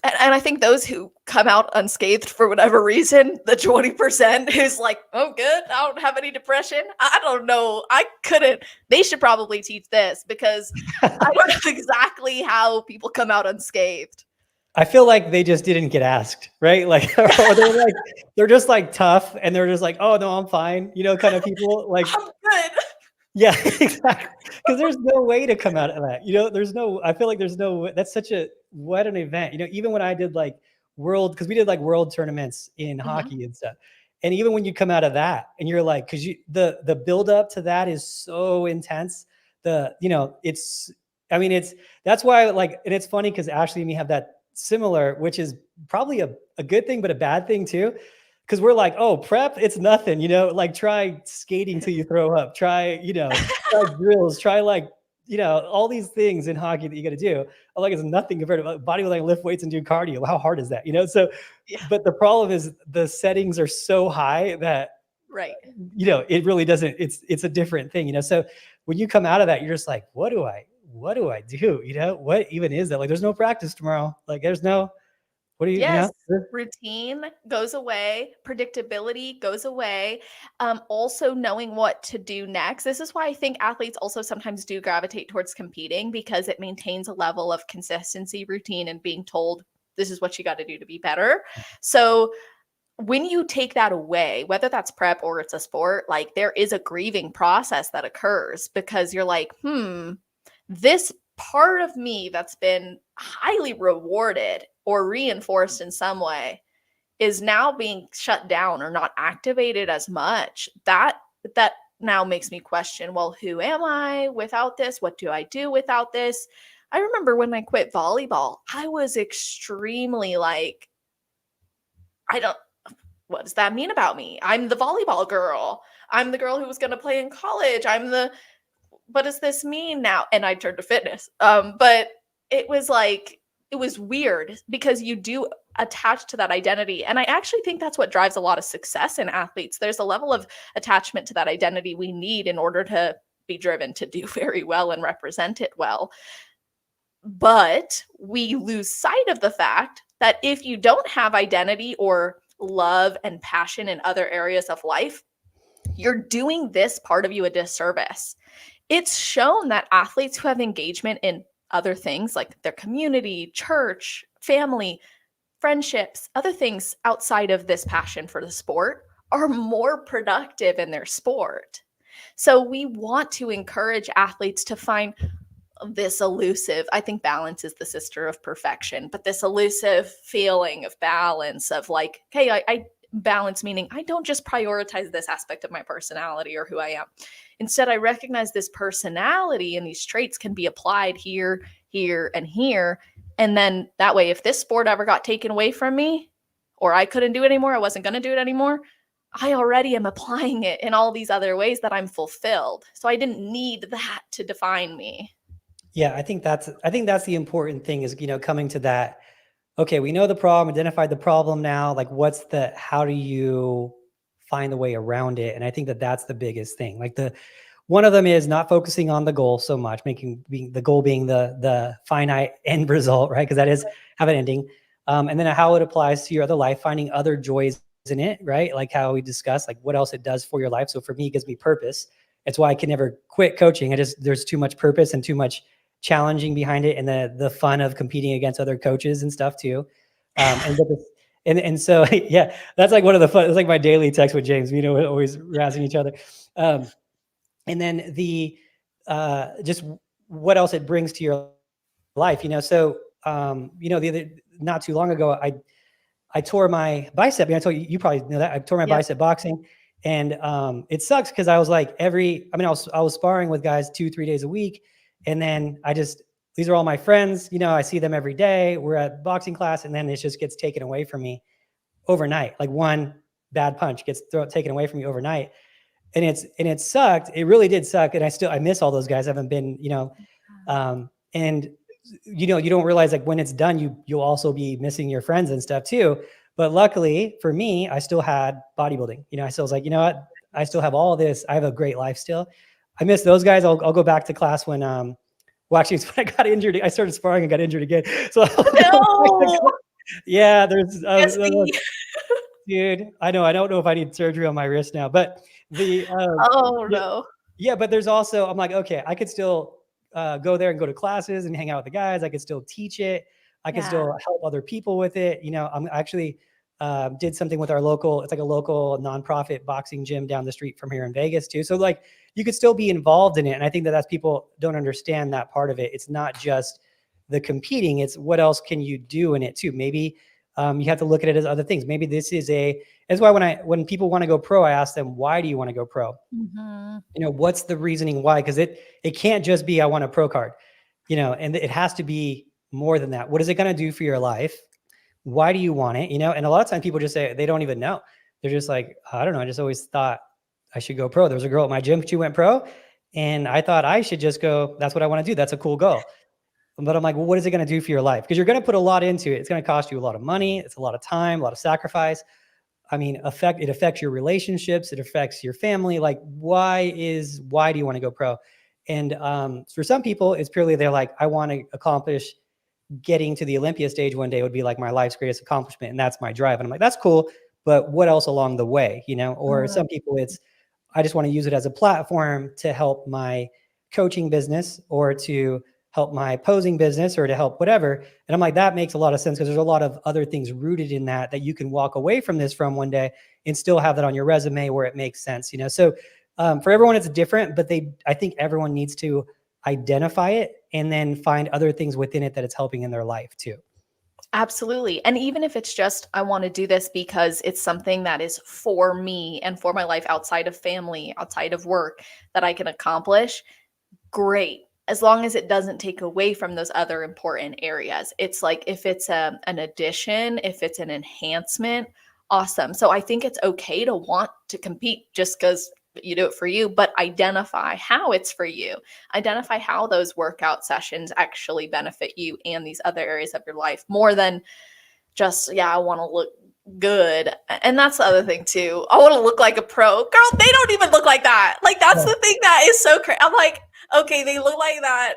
And I think those who come out unscathed for whatever reason, the 20% who's like, oh, good, I don't have any depression. I don't know. I couldn't. They should probably teach this because I don't know exactly how people come out unscathed. I feel like they just didn't get asked, right? Like, or they're just like tough and they're just like, oh no, I'm fine. You know, kind of people like, I'm good. yeah, exactly. Because there's no way to come out of that. You know, I feel like there's no, that's such what an event. You know, even when I did like because we did like world tournaments in hockey and stuff. And even when you come out of that and you're like, because the build up to that is so intense. That's why like, and it's funny because Ashley and me have that similar, which is probably a good thing, but a bad thing too. Because we're like, oh, prep, it's nothing, you know, like try skating till you throw up, try drills, try all these things in hockey that you got to do. Like it's nothing compared to bodybuilding, lift weights and do cardio. How hard is that? You know? So, but the problem is the settings are so high that, right. It really doesn't, it's a different thing, you know? So when you come out of that, you're just like, what do I do? You know, what even is that? Like, there's no practice tomorrow. Like there's no, what do you, yes, you know? routine goes away, predictability goes away. Also knowing what to do next. This is why I think athletes also sometimes do gravitate towards competing because it maintains a level of consistency, routine, and being told this is what you got to do to be better. So when you take that away, whether that's prep or it's a sport, like there is a grieving process that occurs because you're like, this part of me that's been highly rewarded or reinforced in some way is now being shut down or not activated as much. That now makes me question, well, who am I without this? What do I do without this? I remember when I quit volleyball, I was extremely like, what does that mean about me? I'm the volleyball girl. I'm the girl who was going to play in college. What does this mean now? And I turned to fitness. But it was weird because you do attach to that identity. And I actually think that's what drives a lot of success in athletes. There's a level of attachment to that identity we need in order to be driven to do very well and represent it well. But we lose sight of the fact that if you don't have identity or love and passion in other areas of life, you're doing this part of you a disservice. It's shown that athletes who have engagement in other things like their community, church, family, friendships, other things outside of this passion for the sport are more productive in their sport. So we want to encourage athletes to find this elusive, I think balance is the sister of perfection, but this elusive feeling of balance of like, hey, I balance meaning I don't just prioritize this aspect of my personality or who I am. Instead, I recognize this personality and these traits can be applied here, here, and here. And then that way, if this sport ever got taken away from me or I couldn't do it anymore, I wasn't going to do it anymore, I already am applying it in all these other ways that I'm fulfilled. So I didn't need that to define me. Yeah, I think that's the important thing is, coming to that. Okay, we know the problem, identified the problem now. Like, how do you find the way around it? And I think that's the biggest thing. Like one of them is not focusing on the goal so much, the goal being the finite end result, right? Because that is have an ending. And then how it applies to your other life, finding other joys in it, right? Like how we discussed, like what else it does for your life. So for me, it gives me purpose. It's why I can never quit coaching. There's too much purpose and too much challenging behind it, and the fun of competing against other coaches and stuff too. And so yeah, that's like one of the fun. It's like my daily text with James. We're always razzing each other. And then just what else it brings to your life, So not too long ago, I tore my bicep. I told you, you probably know that I tore my bicep boxing, and it sucks because I was like I was sparring with guys 2-3 days a week. And then these are all my friends, I see them every day. We're at boxing class, and then it just gets taken away from me overnight. Like one bad punch gets taken away from me overnight. And it sucked. It really did suck. And I miss all those guys. I haven't been, and you don't realize like when it's done, you'll also be missing your friends and stuff too. But luckily for me, I still had bodybuilding. I still was like, you know what? I still have all this. I have a great life still. I miss those guys. I'll go back to class when, actually it's when I got injured. I started sparring and got injured again. So Yeah, there's PTSD. dude, I know. I don't know if I need surgery on my wrist now, but the Oh yeah, no. yeah, but there's also I'm like, okay, I could still go there and go to classes and hang out with the guys. I could still teach it. I could Yeah. still help other people with it. I'm actually did something with our local. It's like a local nonprofit boxing gym down the street from here in Vegas too. So like you could still be involved in it, and I think that that's people don't understand that part of it. It's not just the competing; it's what else can you do in it too. Maybe you have to look at it as other things. Maybe this is a. That's why when people want to go pro, I ask them, why do you want to go pro? Mhm. What's the reasoning why? Because it can't just be I want a pro card, and it has to be more than that. What is it going to do for your life? Why do you want it? And a lot of times people just say they don't even know. They're just like, I don't know. I just always thought I should go pro. There was a girl at my gym, she went pro, and I thought I should just go. That's what I want to do. That's a cool goal. But I'm like, well, what is it going to do for your life? Because you're going to put a lot into it. It's going to cost you a lot of money. It's a lot of time, a lot of sacrifice. I mean, it affects your relationships. It affects your family. Like, why do you want to go pro? And for some people, it's purely they're like, I want to accomplish getting to the Olympia stage one day would be like my life's greatest accomplishment, and that's my drive. And I'm like, that's cool, but what else along the way? Or Mhm. some people, it's I just want to use it as a platform to help my coaching business or to help my posing business or to help whatever. And I'm like, that makes a lot of sense because there's a lot of other things rooted in that you can walk away from this from one day and still have that on your resume where it makes sense. So for everyone, it's different, but I think everyone needs to identify it and then find other things within it that it's helping in their life too. Absolutely. And even if it's just, I want to do this because it's something that is for me and for my life outside of family, outside of work that I can accomplish, great. As long as it doesn't take away from those other important areas. It's like if it's an addition, if it's an enhancement, awesome. So I think it's okay to want to compete just because you do it for you, but identify how it's for you. Identify how those workout sessions actually benefit you and these other areas of your life more than just, yeah, I want to look good. And that's the other thing too. I want to look like a pro. Girl, they don't even look like that. Like that's Yeah. the thing that is so crazy. I'm like, okay, they look like that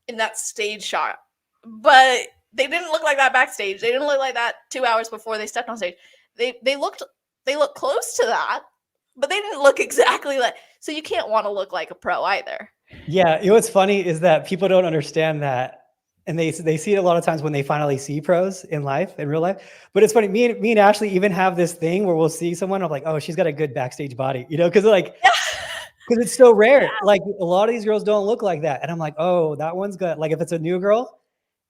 in that stage shot, but they didn't look like that backstage. They didn't look like that 2 hours before they stepped on stage. They looked close to that, but they didn't look exactly like. So you can't want to look like a pro either. Yeah, what's funny is that people don't understand that, and they see it a lot of times when they finally see pros in life, in real life. But it's funny, me and Ashley even have this thing where we'll see someone, I'm like, oh, she's got a good backstage body, because Yeah. because it's so rare. Yeah. Like a lot of these girls don't look like that, and I'm like, oh, that one's good. Like if it's a new girl,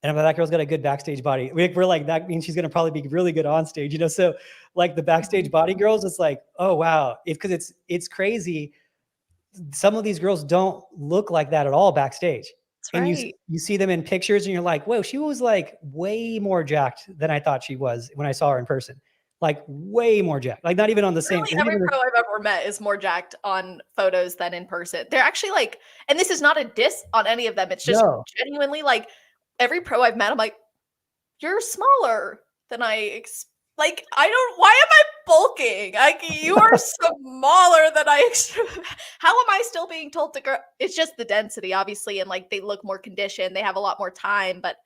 and I'm like, that girl's got a good backstage body. We're like, that means she's gonna probably be really good on stage, So like the backstage body girls, it's like, oh wow, it's crazy. Some of these girls don't look like that at all backstage. That's And right. you see them in pictures and you're like, whoa, she was like way more jacked than I thought she was when I saw her in person. Like way more jacked. Like not even on the same. Literally Isn't every even pro I've ever met is more jacked on photos than in person. They're actually like, and this is not a diss on any of them. It's just no. genuinely like every pro I've met, I'm like, you're smaller than like I don't. Why am I bulking? Like you are smaller than how am I still being told to grow? It's just the density, obviously, and like they look more conditioned. They have a lot more time, but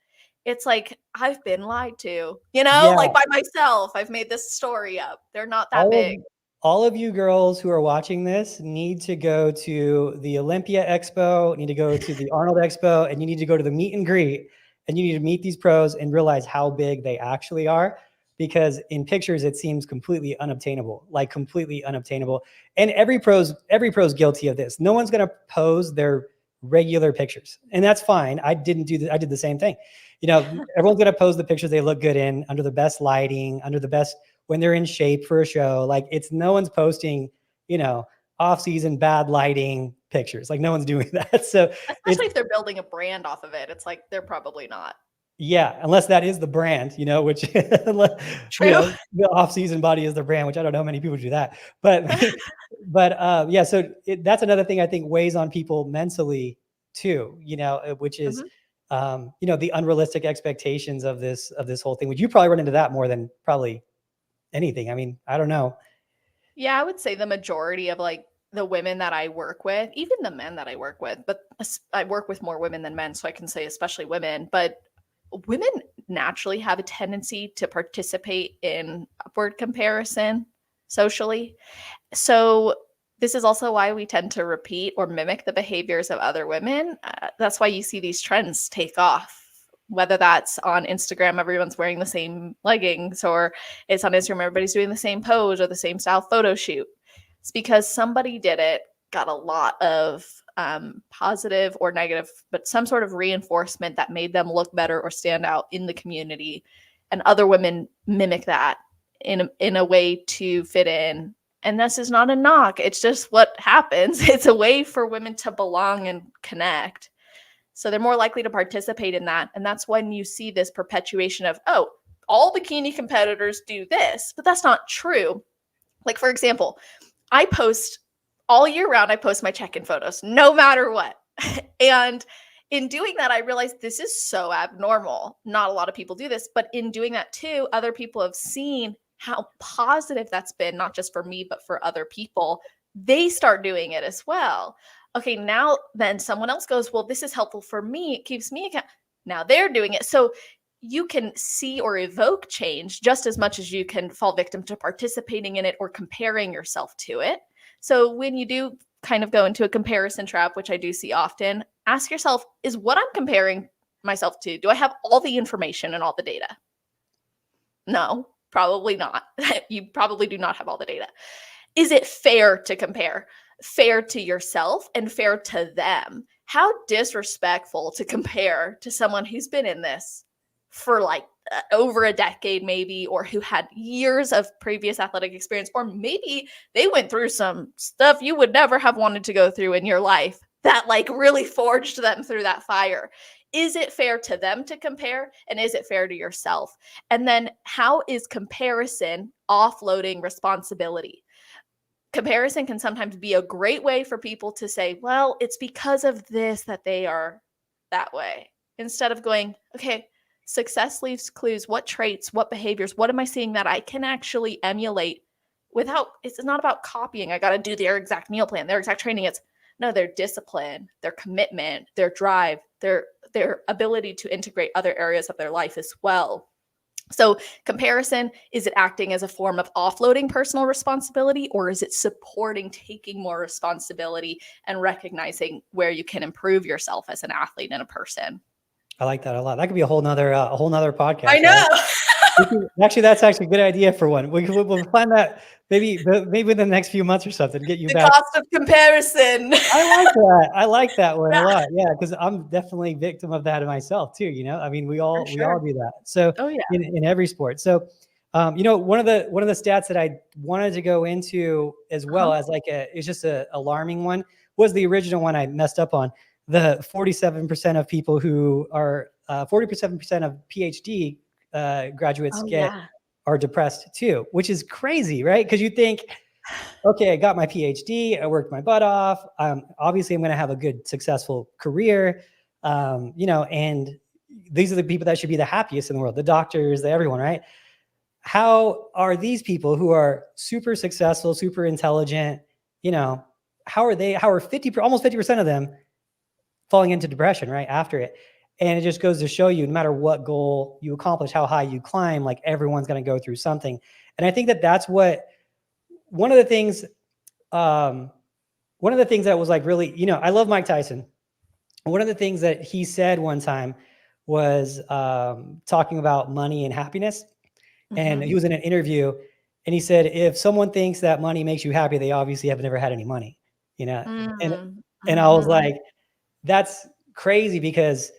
it's like I've been lied to. Yeah. Like by myself. I've made this story up. They're not that All of big. all of you girls who are watching this need to go to the Olympia Expo, need to go to the Arnold Expo, and you need to go to the meet and greet, and you need to meet these pros and realize how big they actually are. Because in pictures, it seems completely unobtainable, like completely unobtainable. And every pro's guilty of this. No one's gonna pose their regular pictures, and that's fine. I didn't do that. I did the same thing. Everyone's gonna pose the pictures they look good in, under the best lighting, under the best when they're in shape for a show. Like it's no one's posting, off season bad lighting pictures. Like no one's doing that. So Especially it's if they're building a brand off of it. It's like they're probably not. yeah, unless that is the brand, which True. the off season body is the brand, which I don't know how many people do that. But but yeah, so that's another thing I think weighs on people mentally too, which is Mhm. the unrealistic expectations of this whole thing. Would you probably run into that more than probably anything? I mean, I don't know. Yeah, I would say the majority of like the women that I work with, even the men that I work with, but I work with more women than men, so I can say especially women, but women naturally have a tendency to participate in upward comparison socially. So this is also why we tend to repeat or mimic the behaviors of other women. That's why you see these trends take off, whether that's on Instagram, everyone's wearing the same leggings, or it's on Instagram, everybody's doing the same pose or the same style photo shoot. It's because somebody did it, got a lot of positive or negative, but some sort of reinforcement that made them look better or stand out in the community. And other women mimic that in a way to fit in. And this is not a knock. It's just what happens. It's a way for women to belong and connect. So they're more likely to participate in that. And that's when you see this perpetuation of, oh, all bikini competitors do this, but that's not true. Like, for example, I post all year round, I post my check-in photos, no matter what. And in doing that, I realized this is so abnormal. Not a lot of people do this, but in doing that too, other people have seen how positive that's been, not just for me, but for other people. They start doing it as well. Okay, now then someone else goes, well, this is helpful for me. It keeps me accountable. Now they're doing it. So you can see or evoke change just as much as you can fall victim to participating in it or comparing yourself to it. So when you do kind of go into a comparison trap, which I do see often, ask yourself, is what I'm comparing myself to, do I have all the information and all the data? No, probably not. You probably do not have all the data. Is it fair to compare? Fair to yourself and fair to them? How disrespectful to compare to someone who's been in this for like over a decade maybe, or who had years of previous athletic experience, or maybe they went through some stuff you would never have wanted to go through in your life that like really forged them through that fire. Is it fair to them to compare? And is it fair to yourself? And then how is comparison offloading responsibility? Comparison can sometimes be a great way for people to say, well, it's because of this that they are that way. Instead of going, okay, success leaves clues. What traits, what behaviors, what am I seeing that I can actually emulate without, it's not about copying. I got to do their exact meal plan, their exact training. It's no, their discipline, their commitment, their drive, their ability to integrate other areas of their life as well. So comparison, is it acting as a form of offloading personal responsibility, or is it supporting taking more responsibility and recognizing where you can improve yourself as an athlete and a person? I like that a lot. That could be a whole nother podcast. I know. Right? Actually, that's actually a good idea for one. We'll plan that maybe within the next few months or something. Get you the back. Cost of comparison. I like that one a lot. Yeah, because I'm definitely victim of that myself too. I mean, we all do that. So in every sport. So one of the stats that I wanted to go into as well as it's just a alarming one was the original one I messed up on. The 47% of people who are 47% of PhD graduates are depressed too, which is crazy, right? Because you think, okay, I got my PhD, I worked my butt off. Obviously, I'm going to have a good, successful career, and these are the people that should be the happiest in the world, the doctors, everyone, right? How are these people who are super successful, super intelligent, how are almost 50% of them falling into depression right after it? And it just goes to show you, no matter what goal you accomplish, how high you climb, like everyone's going to go through something. And I think that's what one of the things that was like really, I love Mike Tyson. One of the things that he said one time was talking about money and happiness. Mm-hmm. And he was in an interview and he said, if someone thinks that money makes you happy, they obviously have never had any money, Mm-hmm. And I was like, that's crazy, because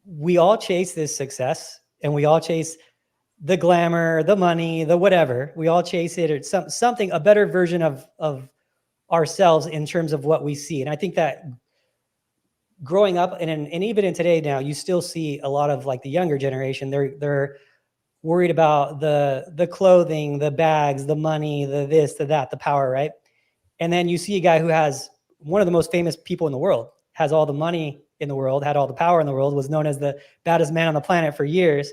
we all chase this success and we all chase the glamour, the money, the whatever. We all chase it, or something, a better version of ourselves in terms of what we see. And I think that growing up and even in today now, you still see a lot of like the younger generation, they're worried about the clothing, the bags, the money, the this, the that, the power, right? And then you see a guy who has one of the most famous people in the world, has all the money in the world, had all the power in the world, was known as the baddest man on the planet for years.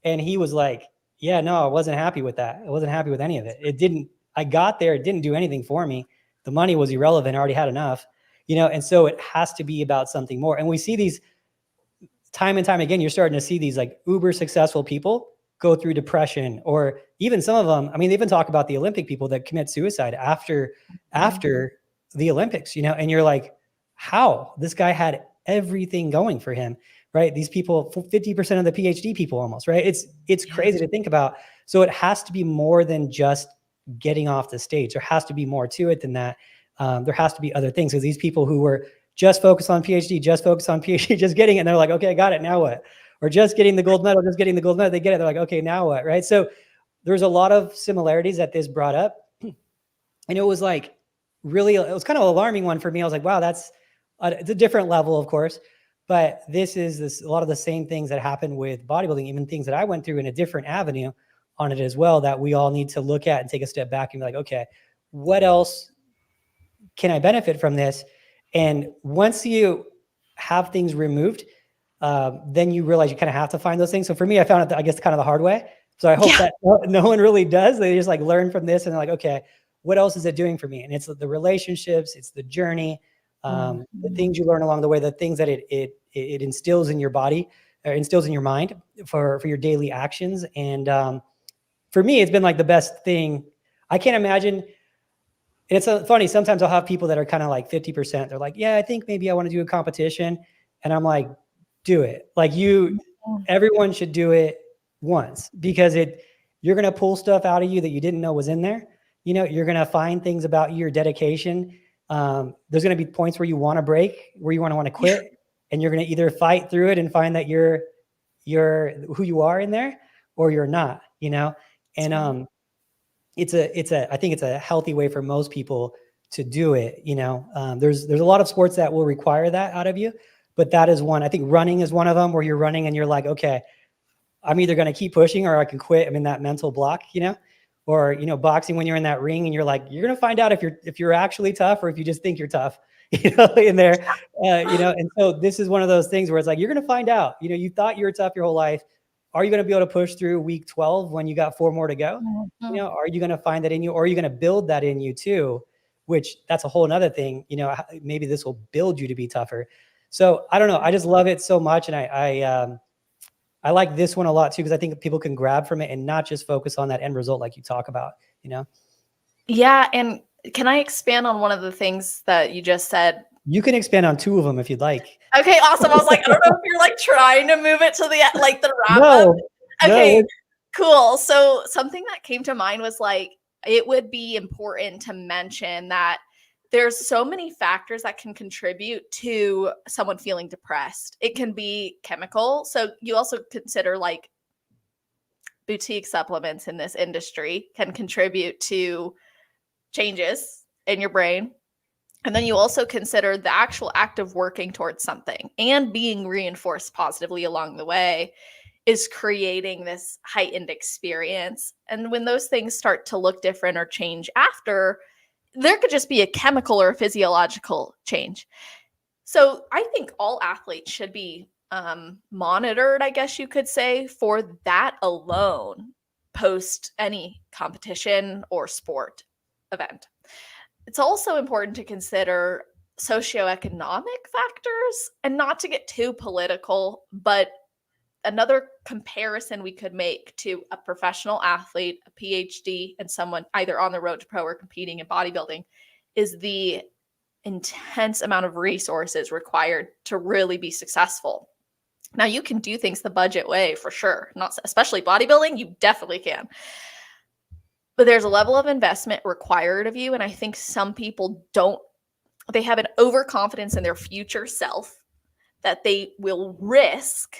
And he was like, yeah, no, I wasn't happy with that. I wasn't happy with any of it. I got there. It didn't do anything for me. The money was irrelevant. I already had enough, and so it has to be about something more. And we see these time and time again, you're starting to see these like uber successful people go through depression, or even some of them, I mean, they even talk about the Olympic people that commit suicide after the Olympics, and you're like, how? This guy had everything going for him, right? These people, 50% of the PhD people almost, right? It's crazy to think about. So it has to be more than just getting off the stage. There has to be more to it than that. There has to be other things, because these people who were just focused on PhD, just getting it, and they're like, okay, I got it, now what? Or just getting the gold medal, they get it, they're like, okay, now what, right? So there's a lot of similarities that this brought up. And it was like, really, it was kind of an alarming one for me. I was like, wow, it's a different level, of course, but this is a lot of the same things that happen with bodybuilding, even things that I went through in a different avenue on it as well, that we all need to look at and take a step back and be like, okay, what else can I benefit from this? And once you have things removed, then you realize you kind of have to find those things. So for me, I found it, I guess, kind of the hard way. So I hope that no one really does. They just like learn from this and they're like, okay, what else is it doing for me? And it's the relationships, it's the journey, the things you learn along the way, the things that it instills in your body, or instills in your mind for your daily actions. And for me, it's been like the best thing. I can't imagine. And it's funny, sometimes I'll have people that are kind of like 50%. They're like, yeah, I think maybe I want to do a competition. And I'm like, do it. Like everyone should do it once, because you're going to pull stuff out of you that you didn't know was in there. You're going to find things about your dedication. There's going to be points where you want to break, where you want to quit, and you're going to either fight through it and find that you're who you are in there, or you're not, and, I think it's a healthy way for most people to do it. There's a lot of sports that will require that out of you, but that is one. I think running is one of them, where you're running and you're like, okay, I'm either going to keep pushing or I can quit. I'm in that mental block, or, boxing, when you're in that ring and you're like, you're going to find out if you're actually tough or if you just think you're tough, in there, and so this is one of those things where it's like, you're going to find out, you thought you were tough your whole life. Are you going to be able to push through week 12 when you got 4 more to go? Are you going to find that in you, or are you going to build that in you too? Which that's a whole nother thing, maybe this will build you to be tougher. So I don't know. I just love it so much. And I like this one a lot too, because I think people can grab from it and not just focus on that end result like you talk about, Yeah. And can I expand on one of the things that you just said? You can expand on 2 of them if you'd like. Okay, awesome. I was like, I don't know if you're like trying to move it to the wrap up. Okay, cool. So something that came to mind was like, it would be important to mention that there's so many factors that can contribute to someone feeling depressed. It can be chemical. So you also consider like boutique supplements in this industry can contribute to changes in your brain. And then you also consider the actual act of working towards something and being reinforced positively along the way is creating this heightened experience. And when those things start to look different or change after, there could just be a chemical or a physiological change. So I think all athletes should be monitored, I guess you could say, for that alone post any competition or sport event. It's also important to consider socioeconomic factors, and not to get too political, but another comparison we could make to a professional athlete, a PhD, and someone either on the road to pro or competing in bodybuilding is the intense amount of resources required to really be successful. Now, you can do things the budget way for sure, not especially bodybuilding, you definitely can. But there's a level of investment required of you. And I think some people they have an overconfidence in their future self that they will risk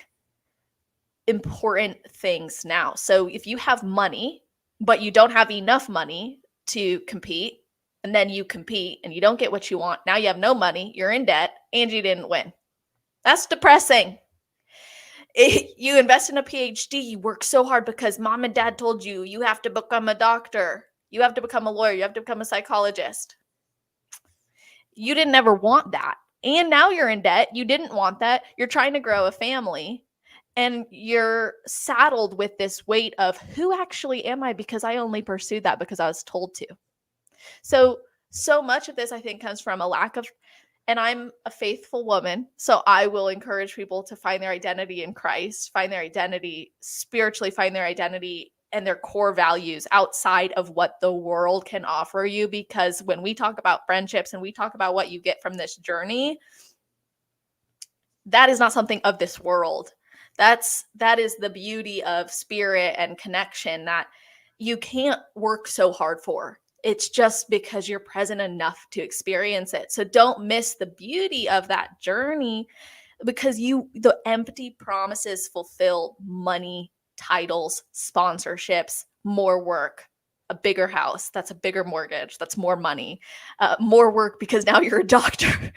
important things now. So if you have money, but you don't have enough money to compete, and then you compete and you don't get what you want, now you have no money, you're in debt, and you didn't win. That's depressing. You invest in a PhD, you work so hard because mom and dad told you, you have to become a doctor, you have to become a lawyer, you have to become a psychologist. You didn't ever want that. And now you're in debt. You didn't want that. You're trying to grow a family and you're saddled with this weight of who actually am I? Because I only pursued that because I was told to. So much of this, I think, comes from a lack of And I'm a faithful woman, so I will encourage people to find their identity in Christ, find their identity spiritually, find their identity and their core values outside of what the world can offer you. Because when we talk about friendships and we talk about what you get from this journey, that is not something of this world. That is the beauty of spirit and connection that you can't work so hard for. It's just because you're present enough to experience it. So don't miss the beauty of that journey, because the empty promises fulfill money, titles, sponsorships, more work, a bigger house, that's a bigger mortgage, that's more money, more work because now you're a doctor.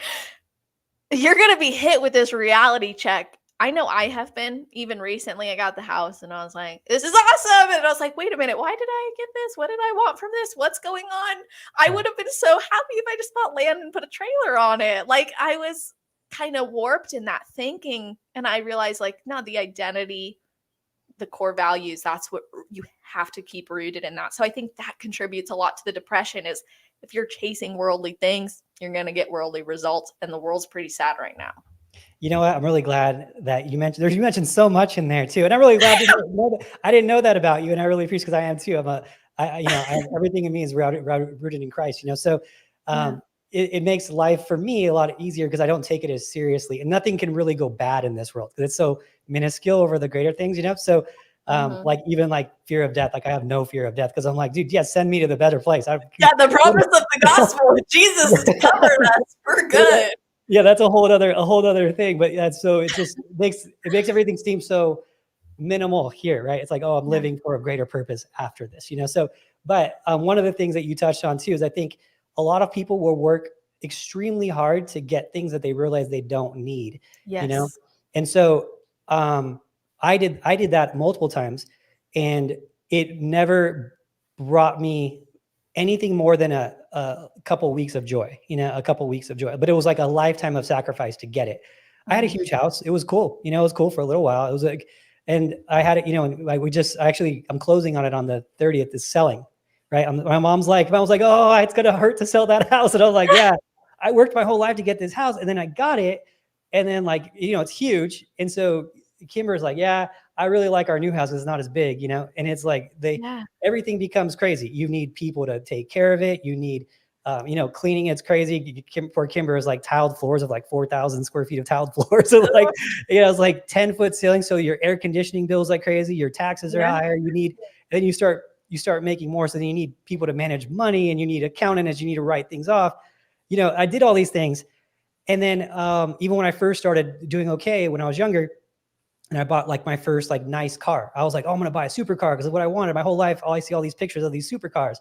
You're going to be hit with this reality check. I know I have been. Even recently I got the house and I was like, this is awesome. And I was like, wait a minute, why did I get this? What did I want from this? What's going on? I would have been so happy if I just bought land and put a trailer on it. Like, I was kind of warped in that thinking. And I realized, like, no, the identity, the core values, that's what you have to keep rooted in that. So I think that contributes a lot to the depression, is if you're chasing worldly things, you're going to get worldly results. And the world's pretty sad right now. You know what? I'm really glad that you mentioned so much in there too. And I'm really glad I didn't know that about you. And I really appreciate, because I am too. Everything in me is rooted in Christ, So it makes life for me a lot easier, because I don't take it as seriously, and nothing can really go bad in this world, because it's so minuscule over the greater things, So like, even like fear of death, like I have no fear of death, because I'm like, dude, send me to the better place. The promise of the gospel, Jesus has covered us. We're good. Yeah, that's a whole other thing. But it just makes everything seem so minimal here, right? It's like, oh, I'm living for a greater purpose after this, So, but one of the things that you touched on too is, I think a lot of people will work extremely hard to get things that they realize they don't need. Yes. And so I did that multiple times, and it never brought me anything more than a couple weeks of joy, but it was like a lifetime of sacrifice to get it. I had a huge house. It was cool. It was cool for a little while. It was like, and I had it, and like, I'm closing on it on the 30th, is selling, right? My mom's like, oh, it's going to hurt to sell that house. And I was like, yeah, I worked my whole life to get this house. And then I got it. And then, like, it's huge. And so Kimber's like, yeah, I really like our new house. It's not as big, and it's like everything becomes crazy. You need people to take care of it. You need, cleaning. It's crazy. For Kimber is like tiled floors of like 4,000 square feet of tiled floors. So like, it's like 10-foot ceiling. So your air conditioning bills like crazy. Your taxes are higher. Then you start making more. So then you need people to manage money, and you need accountants. You need to write things off. I did all these things. And then even when I first started doing okay, when I was younger, and I bought like my first like nice car, I was like, oh, I'm going to buy a supercar, because of what I wanted my whole life. I see all these pictures of these supercars.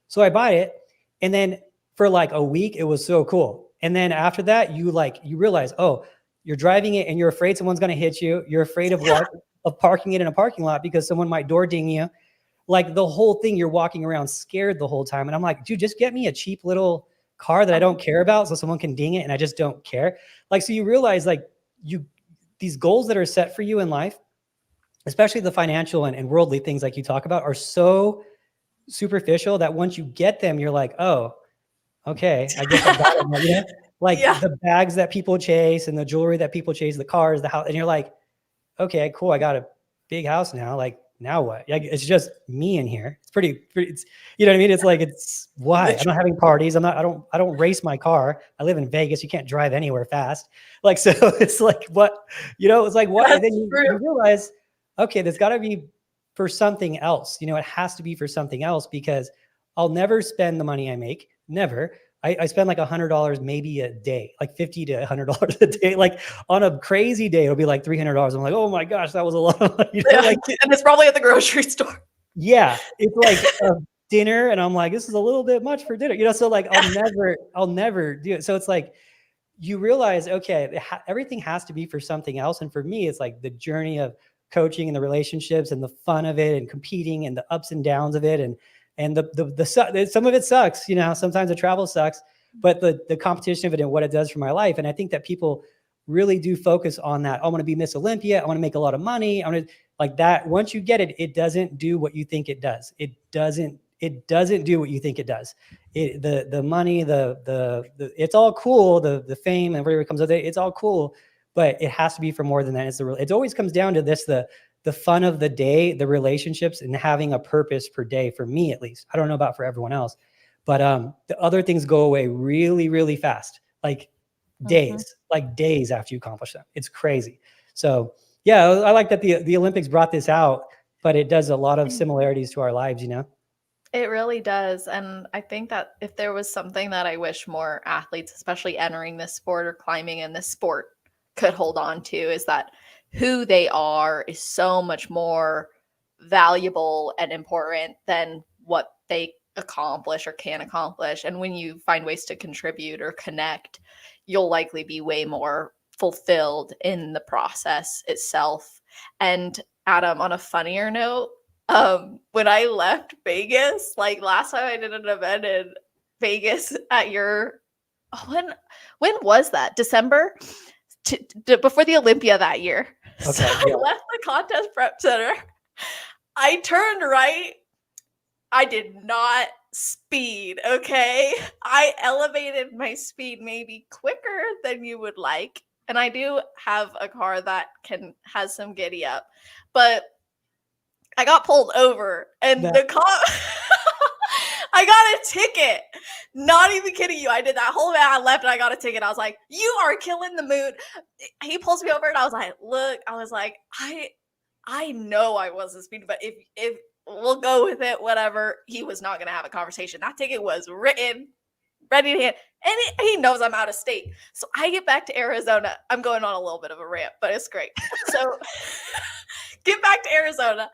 So I buy it. And then for like a week, it was so cool. And then after that, you realize, oh, you're driving it and you're afraid someone's going to hit you. You're afraid of parking it in a parking lot because someone might door ding you. Like, the whole thing, you're walking around scared the whole time. And I'm like, dude, just get me a cheap little car that I don't care about, so someone can ding it and I just don't care. Like, so you realize, like, these goals that are set for you in life, especially the financial and worldly things like you talk about, are so superficial that once you get them, you're like, oh, okay, I guess I got it. Like the bags that people chase and the jewelry that people chase, the cars, the house, and you're like, okay, cool, I got a big house now. Like, now what? Like, it's just me in here. It's pretty, it's, you know what I mean? It's like, it's why I'm not having parties. I don't race my car. I live in Vegas. You can't drive anywhere fast. Like, so it's like, what, it's like, what? And then you realize, okay, there's gotta be for something else. It has to be for something else, because I'll never spend the money I make. Never. I spend like $100 maybe a day, like $50 to $100 a day. Like, on a crazy day, it'll be like $300. I'm like, oh my gosh, that was a lot of money. Like, and it's probably at the grocery store. Yeah, it's like a dinner, and I'm like, this is a little bit much for dinner. So like, I'll never do it. So it's like, you realize, okay, everything has to be for something else. And for me, it's like the journey of coaching and the relationships and the fun of it and competing and the ups and downs of it, and some of it sucks, sometimes the travel sucks, but the competition of it and what it does for my life. And I think that people really do focus on that. I want to be Miss Olympia. I want to make a lot of money. I want to, like, that. Once you get it, it doesn't do what you think it does. It it doesn't do what you think it does. The money, the it's all cool, the fame and whatever comes with it, it's all cool, but it has to be for more than that. It always comes down to this, the fun of the day, the relationships, and having a purpose per day, for me at least. I don't know about for everyone else, but the other things go away really, really fast, like days after you accomplish them. It's crazy. So yeah, I like that the Olympics brought this out, but it does a lot of similarities to our lives, you know? It really does. And I think that if there was something that I wish more athletes, especially entering this sport or climbing in this sport, could hold on to, is that who they are is so much more valuable and important than what they accomplish or can accomplish. And when you find ways to contribute or connect, you'll likely be way more fulfilled in the process itself. And Adam, on a funnier note, when I left Vegas, like last time I did an event in Vegas at your when was that? December? Before the Olympia that year. Okay, So I left the contest prep center. I turned right. I did not speed, okay? I elevated my speed maybe quicker than you would like. And I do have a car that has some giddy up. But I got pulled over and the cop I got a ticket. Not even kidding you. I did that whole I left and I got a ticket. I was like, you are killing the mood. He pulls me over and I was like, look, I know I wasn't speeding, but if we'll go with it, whatever. He was not gonna have a conversation. That ticket was written, ready to hand, and he knows I'm out of state. So I get back to Arizona. I'm going on a little bit of a rant, but it's great. So get back to Arizona.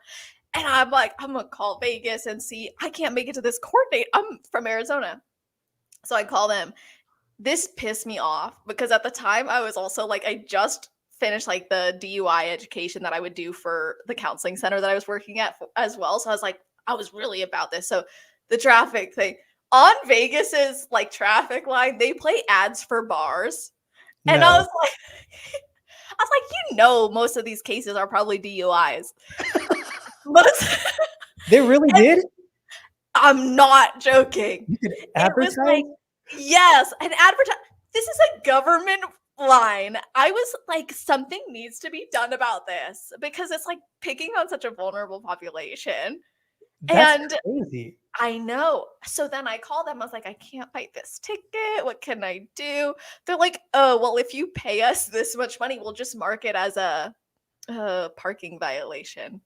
And I'm like, I'm going to call Vegas and see. I can't make it to this court date. I'm from Arizona. So I call them. This pissed me off because at the time I was also like, I just finished like the DUI education that I would do for the counseling center that I was working at as well. So I was like, I was really about this. So the traffic thing on Vegas's like traffic line, they play ads for bars. And I was like, most of these cases are probably DUIs. They really did? I'm not joking. You could advertise? It was like, yes, an advertise. This is a government line. I was like, something needs to be done about this because it's like picking on such a vulnerable population. That's crazy. I know. So then I called them. I was like, I can't fight this ticket. What can I do? They're like, oh, well, if you pay us this much money, we'll just mark it as a parking violation.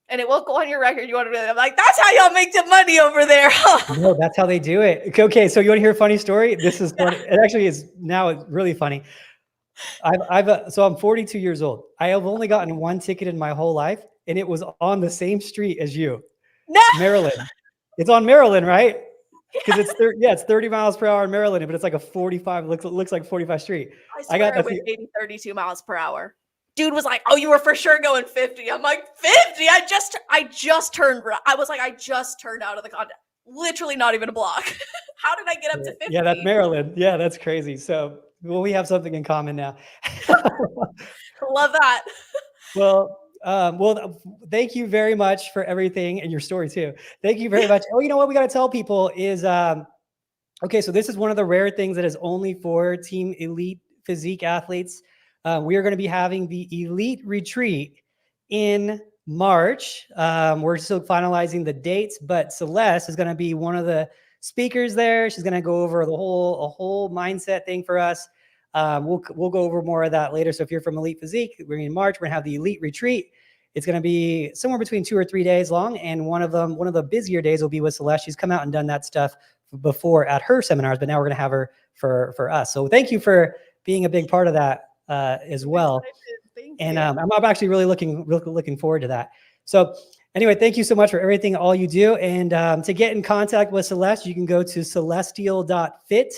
And it won't go on your record. You want to be like, I'm like, that's how y'all make the money over there. No, that's how they do it. Okay, so you want to hear a funny story? This is funny. It actually is now really funny. So I'm 42 years old. I have only gotten one ticket in my whole life, and it was on the same street as you, Maryland. It's on Maryland, right? Because it's 30 miles per hour in Maryland, but it's like a 45. Looks like 45 street. I got that maybe 32 miles per hour. Dude was like, oh, you were for sure going 50. I'm like, 50? I just turned. I was like, I just turned out of the contest. Literally not even a block. How did I get up to 50? Yeah, that's Maryland. Yeah, that's crazy. So, well, we have something in common now. Love that. Well, thank you very much for everything and your story too. Thank you very much. Oh, you know what we got to tell people is, okay, so this is one of the rare things that is only for Team Elite Physique athletes. We are going to be having the Elite Retreat in March. We're still finalizing the dates, but Celeste is going to be one of the speakers there. She's going to go over a whole mindset thing for us. We'll go over more of that later. So if you're from Elite Physique, we're in March. We're going to have the Elite Retreat. It's going to be somewhere between 2 or 3 days long, and one of the busier days will be with Celeste. She's come out and done that stuff before at her seminars, but now we're going to have her for us. So thank you for being a big part of that as well. And I'm actually really looking forward to that. So anyway, thank you so much for everything, all you do. And to get in contact with Celeste, you can go to celestial.fit.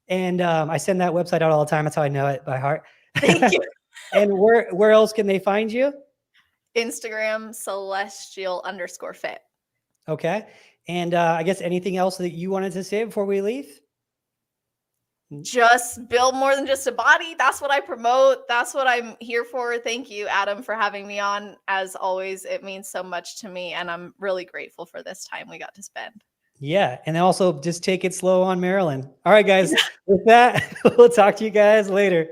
And I send that website out all the time. That's how I know it by heart. Thank you. And where else can they find you? Instagram, celestial_fit. Okay. And I guess anything else that you wanted to say before we leave? just build more than just a body. That's what I promote. That's what I'm here for. Thank you, Adam, for having me on. As always, it means so much to me, and I'm really grateful for this time we got to spend. Yeah. And also just take it slow on Maryland. All right, guys. With that, we'll talk to you guys later.